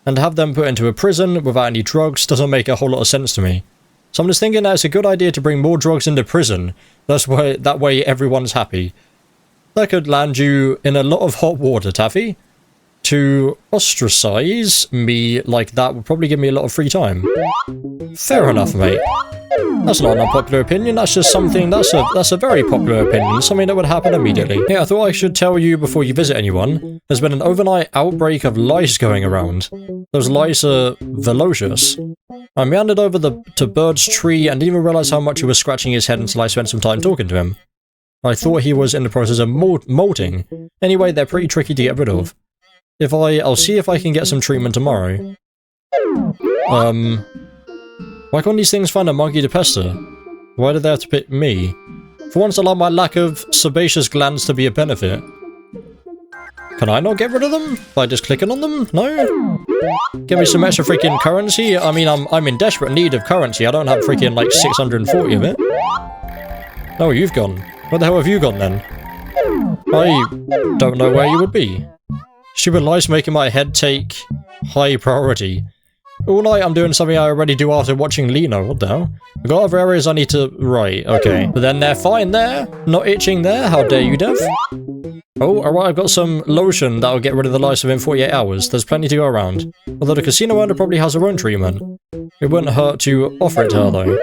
And to have them put into a prison without any drugs doesn't make a whole lot of sense to me. So I'm just thinking that it's a good idea to bring more drugs into prison. That way everyone's happy. That could land you in a lot of hot water, Taffy. To ostracize me like that would probably give me a lot of free time. Fair enough, mate. That's not an unpopular opinion, that's just something, that's a very popular opinion, something that would happen immediately. Yeah, I thought I should tell you before you visit anyone, there's been an overnight outbreak of lice going around. Those lice are velocious. I meandered over to Bird's tree and didn't even realise how much he was scratching his head until I spent some time talking to him. I thought he was in the process of molting. Anyway, they're pretty tricky to get rid of. I'll see if I can get some treatment tomorrow. Why can't these things find a monkey to pester? Why did they have to pick me? For once, allow my lack of sebaceous glands to be a benefit. Can I not get rid of them? By just clicking on them? No? Give me some extra freaking currency? I mean, I'm in desperate need of currency. I don't have freaking like 640 of it. No, you've gone. Where the hell have you gone then? I don't know where you would be. Stupid lice making my head take high priority. All night I'm doing something I already do after watching Lino. What the hell? I've got other areas I need to... Right, okay. But then they're fine there. Not itching there. How dare you, Dev? Oh, alright, I've got some lotion that'll get rid of the lice within 48 hours. There's plenty to go around. Although the casino owner probably has her own treatment. It wouldn't hurt to offer it to her, though.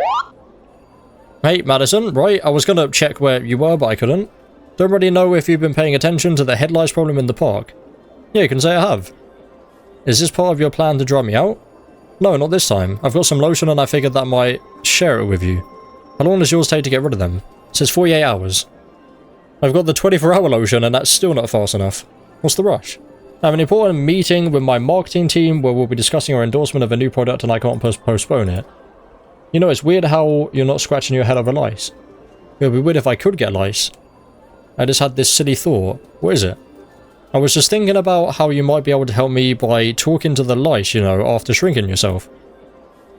Hey, Madison, right? I was gonna check where you were, but I couldn't. Don't really know if you've been paying attention to the head lice problem in the park. Yeah, you can say I have. Is this part of your plan to dry me out? No, not this time. I've got some lotion and I figured that I might share it with you. How long does yours take to get rid of them? It says 48 hours. I've got the 24-hour lotion and that's still not fast enough. What's the rush? I have an important meeting with my marketing team where we'll be discussing our endorsement of a new product and I can't postpone it. You know, it's weird how you're not scratching your head over lice. It would be weird if I could get lice. I just had this silly thought. What is it? I was just thinking about how you might be able to help me by talking to the lice, you know, after shrinking yourself.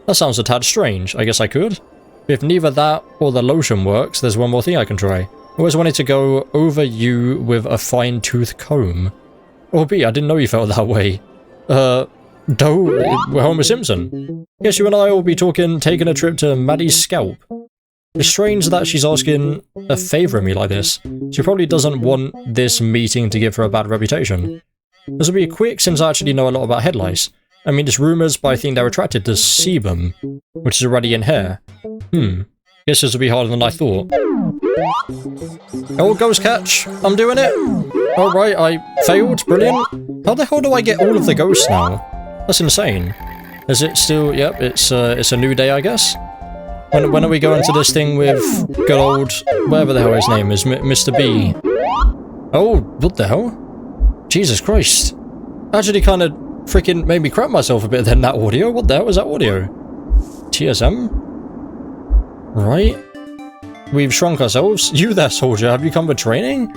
That sounds a tad strange. I guess I could. If neither that or the lotion works, there's one more thing I can try. I always wanted to go over you with a fine-tooth comb. Or B, I didn't know you felt that way. We're Homer Simpson. Guess you and I will be taking a trip to Maddie's scalp. It's strange that she's asking a favour of me like this. She probably doesn't want this meeting to give her a bad reputation. This will be quick since I actually know a lot about head lice. I mean, it's rumours, but I think they're attracted to sebum, which is already in hair. Guess this will be harder than I thought. Oh, ghost catch! I'm doing it! Alright, I failed. Brilliant. How the hell do I get all of the ghosts now? That's insane. Is it still... Yep, it's a new day, I guess? When are we going to this thing with good old... whatever the hell his name is, Mr. B? Oh, what the hell? Jesus Christ. Actually kind of freaking made me crap myself a bit then, that audio. What the hell was that audio? TSM? Right. We've shrunk ourselves. You there, soldier, have you come for training?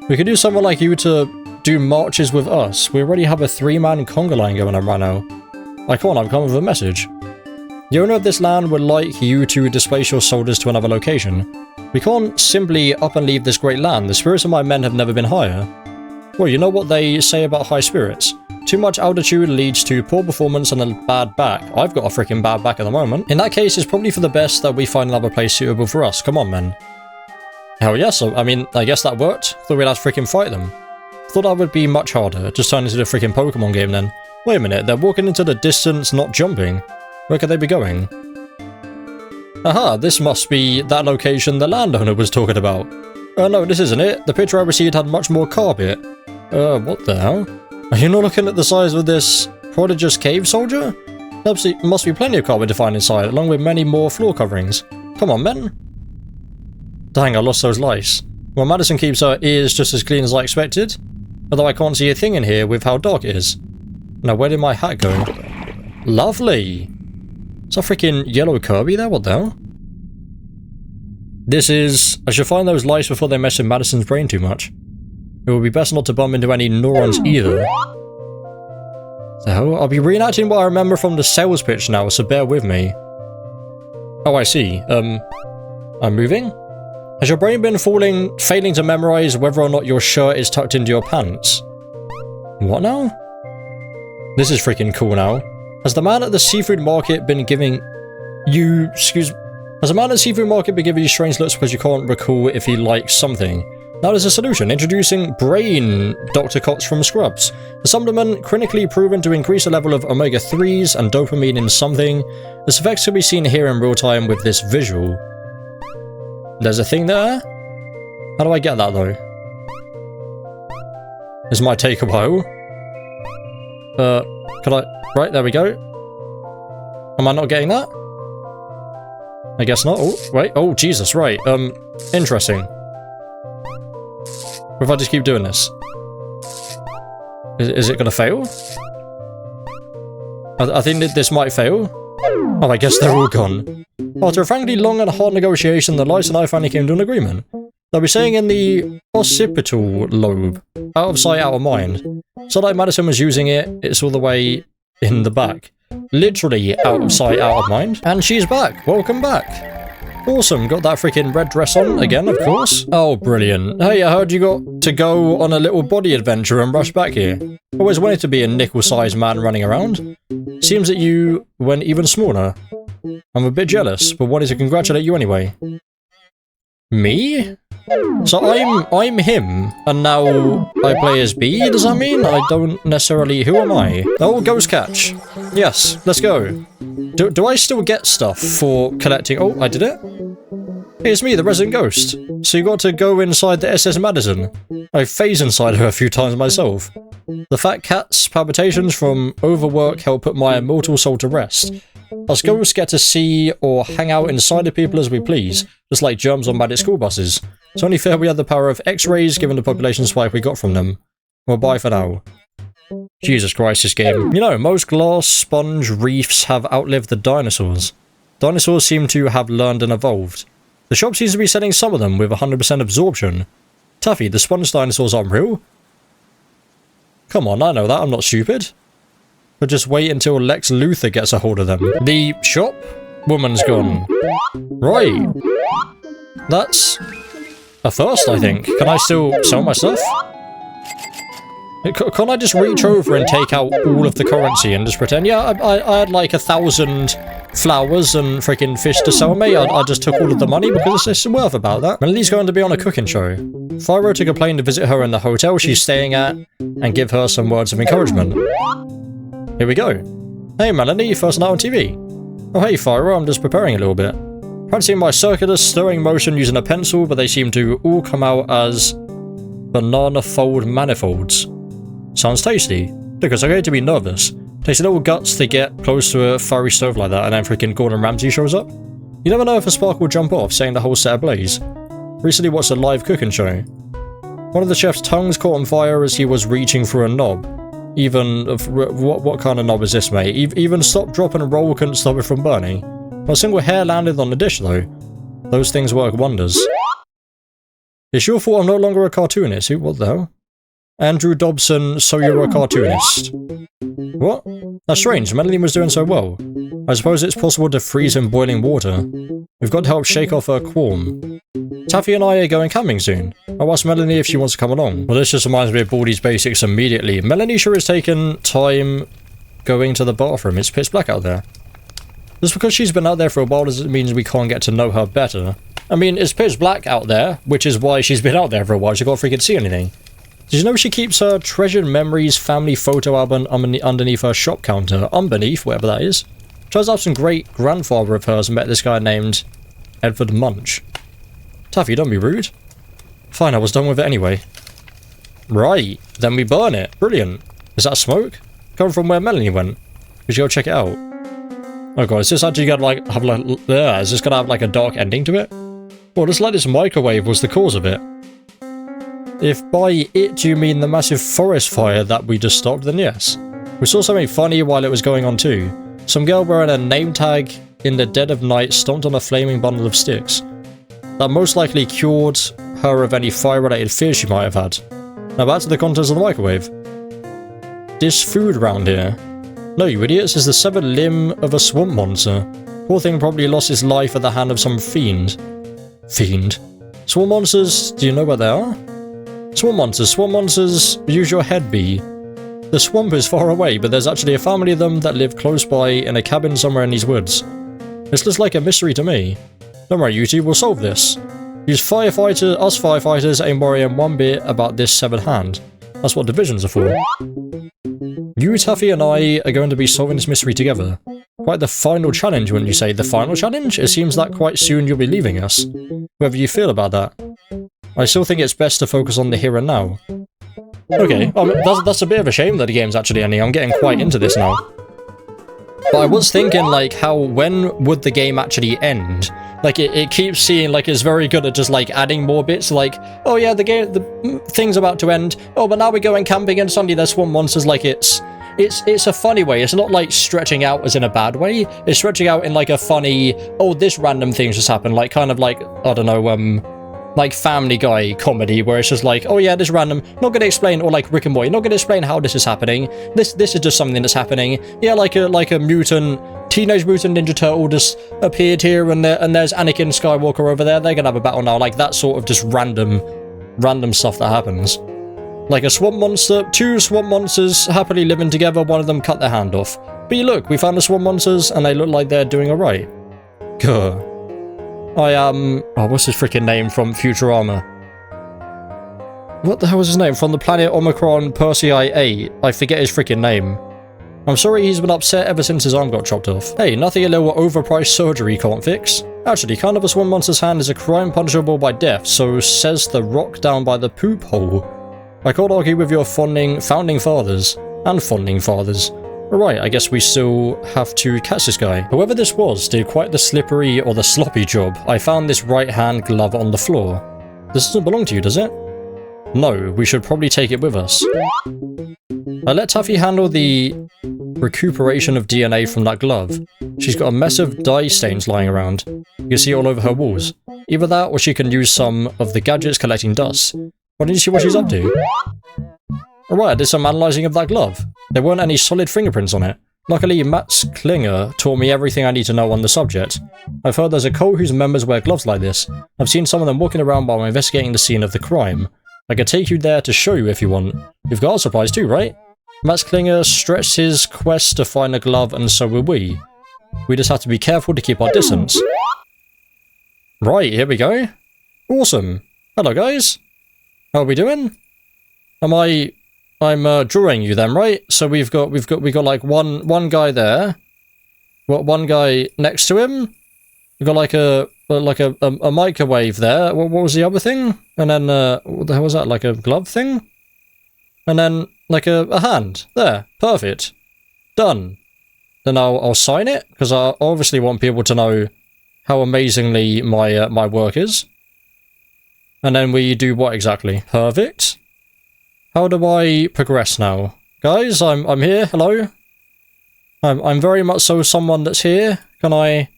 We could do someone like you to do marches with us. We already have a 3-man conga line going on right now. I can't, I've come with a message. The owner of this land would like you to displace your soldiers to another location. We can't simply up and leave this great land. The spirits of my men have never been higher. Well, you know what they say about high spirits. Too much altitude leads to poor performance and a bad back. I've got a freaking bad back at the moment. In that case, it's probably for the best that we find another place suitable for us. Come on, men. Hell yes, I mean, I guess that worked. Thought we'd have to freaking fight them. Thought that would be much harder. Just turn into the freaking Pokemon game then. Wait a minute, they're walking into the distance, not jumping. Where could they be going? Aha, this must be that location the landowner was talking about. No, this isn't it. The picture I received had much more carpet. What the hell? Are you not looking at the size of this prodigious cave, soldier? There must be plenty of carpet to find inside, along with many more floor coverings. Come on, men. Dang, I lost those lice. Well, Madison keeps her ears just as clean as I expected. Although I can't see a thing in here with how dark it is. Now, where did my hat go? Lovely! Is that freaking yellow Kirby there? What the hell? This is... I should find those lice before they mess with Madison's brain too much. It would be best not to bump into any neurons either. So, I'll be reenacting what I remember from the sales pitch now, so bear with me. Oh, I see. I'm moving? Has your brain been failing to memorize whether or not your shirt is tucked into your pants? What now? This is freaking cool now. Has the man at the seafood market been giving you... Has the man at the seafood market been giving you strange looks because you can't recall if he likes something? Now there's a solution. Introducing Brain, Dr. Cox from Scrubs. The supplement clinically proven to increase the level of omega-3s and dopamine in something. This effect can be seen here in real time with this visual. There's a thing there? How do I get that though? This might take a while. Could I... Right, there we go. Am I not getting that? I guess not. Oh, wait. Oh, Jesus, right. Interesting. What if I just keep doing this? Is it gonna fail? I think that this might fail. Oh, I guess they're all gone. After a frankly long and hard negotiation, the lice and I finally came to an agreement. They'll be staying in the occipital lobe. Out of sight, out of mind. So like Madison was using it, it's all the way in the back. Literally out of sight, out of mind. And she's back. Welcome back. Awesome. Got that freaking red dress on again, of course. Oh, brilliant. Hey, I heard you got to go on a little body adventure and rush back here. Always wanted to be a nickel-sized man running around. Seems that you went even smaller. I'm a bit jealous, but wanted to congratulate you anyway. Me? So I'm him, and now I play as B, does that mean? I don't necessarily... Who am I? Oh, Ghost Catch. Yes, let's go. Do I still get stuff for collecting... Oh, I did it? Hey, it's me, the resident ghost. So you got to go inside the SS Madison. I phased inside her a few times myself. The fat cat's palpitations from overwork help put my immortal soul to rest. Us ghosts get to see or hang out inside of people as we please, just like germs on magic school buses. It's only fair we had the power of X-rays given the population spike we got from them. Well, bye for now. Jesus Christ, this game. You know, most glass sponge reefs have outlived the dinosaurs. Dinosaurs seem to have learned and evolved. The shop seems to be selling some of them with 100% absorption. Tuffy, the sponge dinosaurs aren't real? Come on, I know that, I'm not stupid. But just wait until Lex Luthor gets a hold of them. The shop? Woman's gone. Right. That's a first, I think. Can I still sell my stuff? Can't I just reach over and take out all of the currency and just pretend, yeah, I had like 1,000 flowers and freaking fish to sell me. I just took all of the money because it's worth about that. Melody's going to be on a cooking show. Fyro took a plane to visit her in the hotel she's staying at and give her some words of encouragement. Here we go. Hey Melanie, first night on TV. Oh hey Fyro, I'm just preparing a little bit. Practicing my circular stirring motion using a pencil, but they seem to all come out as banana fold manifolds. Sounds tasty. Look, it's okay to be nervous. Takes a little guts to get close to a fiery stove like that, and then freaking Gordon Ramsay shows up. You never know if a spark will jump off, setting the whole set ablaze. Recently watched a live cooking show. One of the chef's tongues caught on fire as he was reaching for a knob. Even, what kind of knob is this, mate? Even stop, drop, and roll couldn't stop it from burning. Not a single hair landed on the dish, though. Those things work wonders. It's your fault I'm no longer a cartoonist. Who? What the hell? Andrew Dobson, so you're a cartoonist. What? That's strange, Melanie was doing so well. I suppose it's possible to freeze in boiling water. We've got to help shake off her qualm. Taffy and I are going camping soon. I'll ask Melanie if she wants to come along. Well, this just reminds me of Baldi's Basics immediately. Melanie sure has taken time going to the bathroom. It's pitch black out there. Just because she's been out there for a while doesn't mean we can't get to know her better. I mean, it's pitch black out there, which is why she's been out there for a while. She can't freaking see anything. Did you know she keeps her treasured memories family photo album underneath her shop counter? Underneath, whatever that is. Turns out some great grandfather of hers met this guy named Edward Munch. Taffy, don't be rude. Fine, I was done with it anyway. Right, then we burn it. Brilliant. Is that smoke? Coming from where Melanie went. We should go check it out. Oh god, is this actually gonna is this gonna have like a dark ending to it? Well, just like this microwave was the cause of it. If by it you mean the massive forest fire that we just stopped, then yes. We saw something funny while it was going on too. Some girl wearing a name tag in the dead of night stomped on a flaming bundle of sticks. That most likely cured her of any fire-related fears she might have had. Now back to the contents of the microwave. This food round here. No, you idiots, is the severed limb of a swamp monster. Poor thing probably lost its life at the hand of some fiend. Fiend. Swarm monsters, do you know where they are? Swarm monsters, use your head, bee. The swamp is far away, but there's actually a family of them that live close by in a cabin somewhere in these woods. This looks like a mystery to me. Don't worry, you two, we'll solve this. Us firefighters ain't worrying one bit about this severed hand. That's what divisions are for. You, Tuffy, and I are going to be solving this mystery together. Quite the final challenge, wouldn't you say? The final challenge? It seems that quite soon you'll be leaving us. Whatever you feel about that. I still think it's best to focus on the here and now. Okay, that's a bit of a shame that the game's actually ending. I'm getting quite into this now. But I was thinking, like, when would the game actually end? Like, it keeps seeing, like, it's very good at just, like, adding more bits, like, oh yeah, the thing's about to end, oh, but now we're going camping and suddenly there's swamp monsters. Like, it's a funny way. It's not, like, stretching out as in a bad way. It's stretching out in, like, a funny, oh, this random thing just happened, like, kind of like, I don't know, like Family Guy comedy, where it's just like, oh yeah, this random, not gonna explain, or like Rick and Morty, not gonna explain how this is happening. This is just something that's happening. Yeah, like a Teenage Mutant Ninja Turtle just appeared here, and there's Anakin Skywalker over there. They're gonna have a battle now. Like that sort of just random stuff that happens. Like a swamp monster, two swamp monsters happily living together. One of them cut their hand off. But look, we found the swamp monsters, and they look like they're doing alright. Gah. oh, what's his freaking name from Futurama? What the hell was his name? From the planet Omicron Persei 8. I forget his freaking name. I'm sorry he's been upset ever since his arm got chopped off. Hey, nothing a little overpriced surgery can't fix. Actually, kind of a swamp monster's hand is a crime punishable by death, so says the rock down by the poop hole. I can't argue with your founding fathers. Alright, I guess we still have to catch this guy. Whoever this was did quite the slippery or the sloppy job. I found this right hand glove on the floor. This doesn't belong to you, does it? No, we should probably take it with us. I let Taffy handle the recuperation of DNA from that glove. She's got a mess of dye stains lying around. You can see it all over her walls. Either that or she can use some of the gadgets collecting dust. Why don't you see what she's up to? Alright, I did some analysing of that glove. There weren't any solid fingerprints on it. Luckily, Max Klinger taught me everything I need to know on the subject. I've heard there's a cult whose members wear gloves like this. I've seen some of them walking around while investigating the scene of the crime. I could take you there to show you if you want. You've got art supplies too, right? Max Klinger stretched his quest to find a glove, and so will we. We just have to be careful to keep our distance. Right, here we go. Awesome. Hello, guys. How are we doing? I'm drawing you then, right? So we got like one guy there. What, one guy next to him? We've got like a microwave there. What was the other thing? And then what the hell was that? Like a glove thing? And then like a hand. There. Perfect. Done. Then I'll sign it, because I obviously want people to know how amazingly my work is. And then we do what exactly? Perfect. How do I progress now? Guys, I'm here. Hello. I'm very much so someone that's here. Can I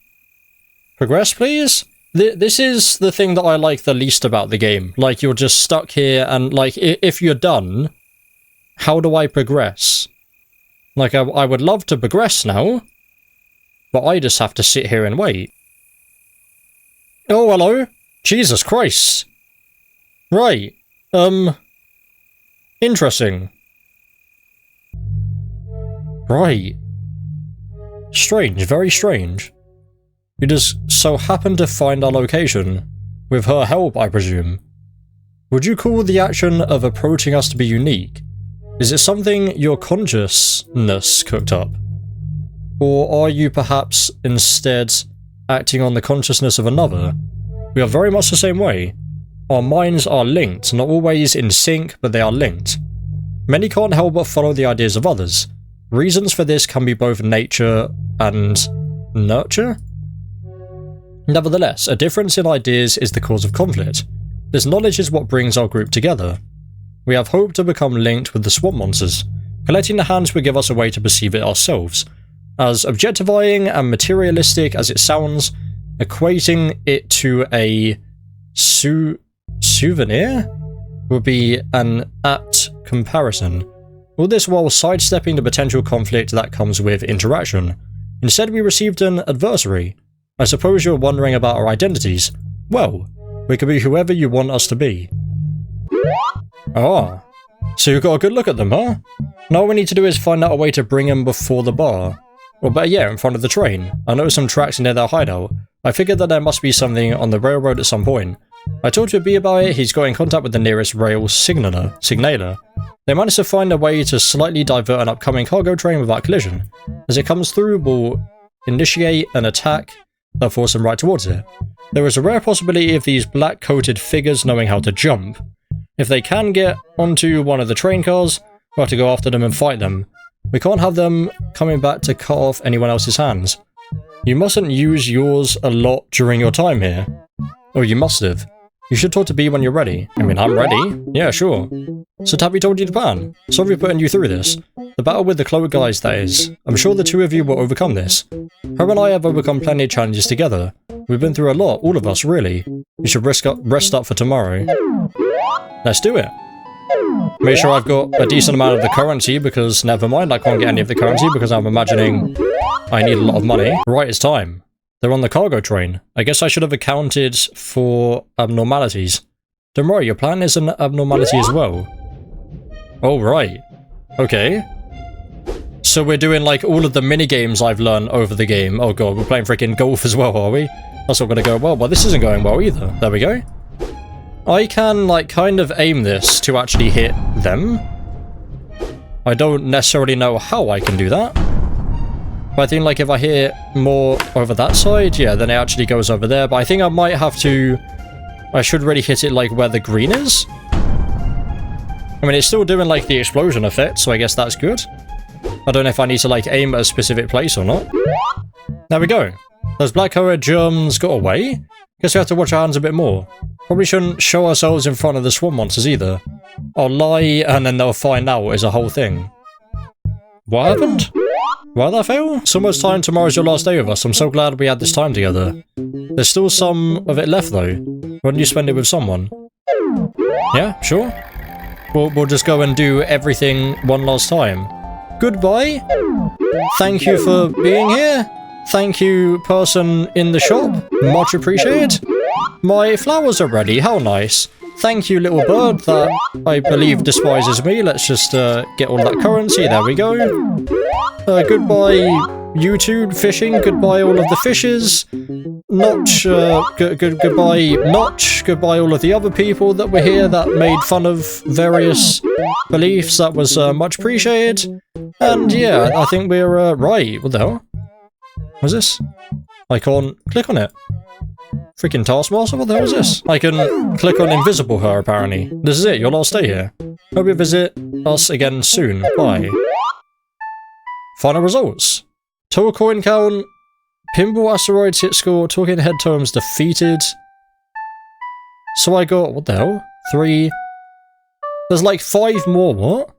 progress, please? This is the thing that I like the least about the game. Like, you're just stuck here, and like, if you're done, how do I progress? Like, I would love to progress now, but I just have to sit here and wait. Oh, hello. Jesus Christ. Right. Interesting. Right. Strange, very strange. You just so happen to find our location. With her help, I presume. Would you call the action of approaching us to be unique? Is it something your consciousness cooked up? Or are you perhaps instead acting on the consciousness of another? We are very much the same way. Our minds are linked, not always in sync, but they are linked. Many can't help but follow the ideas of others. Reasons for this can be both nature and nurture. Nevertheless, a difference in ideas is the cause of conflict. This knowledge is what brings our group together. We have hoped to become linked with the swamp monsters. Collecting the hands will give us a way to perceive it ourselves. As objectifying and materialistic as it sounds, equating it to a souvenir would be an apt comparison. All this while sidestepping the potential conflict that comes with interaction. Instead, we received an adversary. I suppose you're wondering about our identities. Well, We can be whoever you want us to be. Oh. So you got a good look at them, huh? Now all we need to do is find out a way to bring them before the bar. Or better yet, in front of the train. I noticed some tracks near their hideout. I figured that there must be something on the railroad at some point. I talked to B about it. He's got in contact with the nearest rail signaler. They managed to find a way to slightly divert an upcoming cargo train without collision. As it comes through, we'll initiate an attack that force them right towards it. There is a rare possibility of these black-coated figures knowing how to jump. If they can get onto one of the train cars, we'll have to go after them and fight them. We can't have them coming back to cut off anyone else's hands. You mustn't use yours a lot during your time here. Oh, you must have. You should talk to B when you're ready. I mean, I'm ready. Yeah, sure. So Tabby told you the plan. Sorry for putting you through this. The battle with the cloaked guys, that is. I'm sure the two of you will overcome this. Her and I have overcome plenty of challenges together. We've been through a lot, all of us, really. You should rest up for tomorrow. Let's do it. Make sure I've got a decent amount of the currency, because never mind, I can't get any of the currency because I'm imagining I need a lot of money. Right, it's time. They're on the cargo train. I guess I should have accounted for abnormalities. Don't worry, your plan is an abnormality as well. Oh, right. Okay. So we're doing like all of the mini-games I've learned over the game. Oh god, we're playing freaking golf as well, are we? That's not gonna go well. Well, this isn't going well either. There we go. I can like kind of aim this to actually hit them. I don't necessarily know how I can do that. But I think like if I hit more over that side, yeah, then it actually goes over there. But I think I might have to... I should really hit it like where the green is. I mean, it's still doing like the explosion effect, so I guess that's good. I don't know if I need to like aim at a specific place or not. There we go. Those black-coated germs got away. Guess we have to watch our hands a bit more. Probably shouldn't show ourselves in front of the swarm monsters either. I'll lie and then they'll find out is a whole thing. What happened? Why did that fail? It's almost time. Tomorrow's your last day with us. I'm so glad we had this time together. There's still some of it left though. Why don't you spend it with someone? Yeah, sure. We'll just go and do everything one last time. Goodbye. Thank you for being here. Thank you, person in the shop. Much appreciated. My flowers are ready. How nice. Thank you, little bird that I believe despises me. Let's just get all that currency. There we go. Goodbye, YouTube fishing. Goodbye, all of the fishes. Notch. Goodbye, Notch. Goodbye, all of the other people that were here that made fun of various beliefs. That was much appreciated. And yeah, I think we're right. What the hell? What's this? I can't click on it. Freaking Taskmaster, what the hell is this? I can click on Invisible Her, apparently. This is it, your last day here. Hope you visit us again soon. Bye. Final results. Total coin count. Pinball asteroids hit score. Talking head totems defeated. So I got, what the hell? 3. There's like 5 more, what?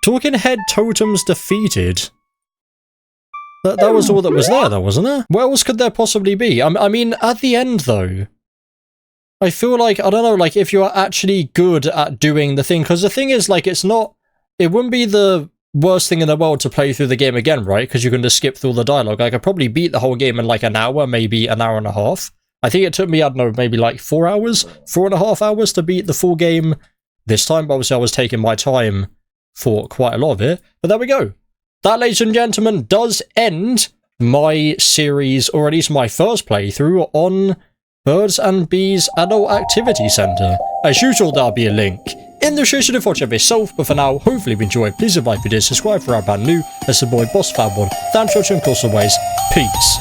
Talking head totems defeated. That was all that was there, though, wasn't it? What else could there possibly be? I mean, at the end, though, I feel like, I don't know, like, if you're actually good at doing the thing, because the thing is, like, it wouldn't be the worst thing in the world to play through the game again, right? Because you can just skip through the dialogue. I could probably beat the whole game in, like, an hour, maybe an hour and a half. I think it took me, I don't know, maybe, like, 4 hours, 4.5 hours to beat the full game this time. But obviously, I was taking my time for quite a lot of it. But there we go. That, ladies and gentlemen, does end my series, or at least my first playthrough, on Birds and Bees Adult Activity Centre. As usual, there'll be a link in the description if watch it yourself, but for now, hopefully you've enjoyed. Please like, video, subscribe for our brand new. That's the boy, Boss Fatwod. Thanks for watching, of course, always. Peace.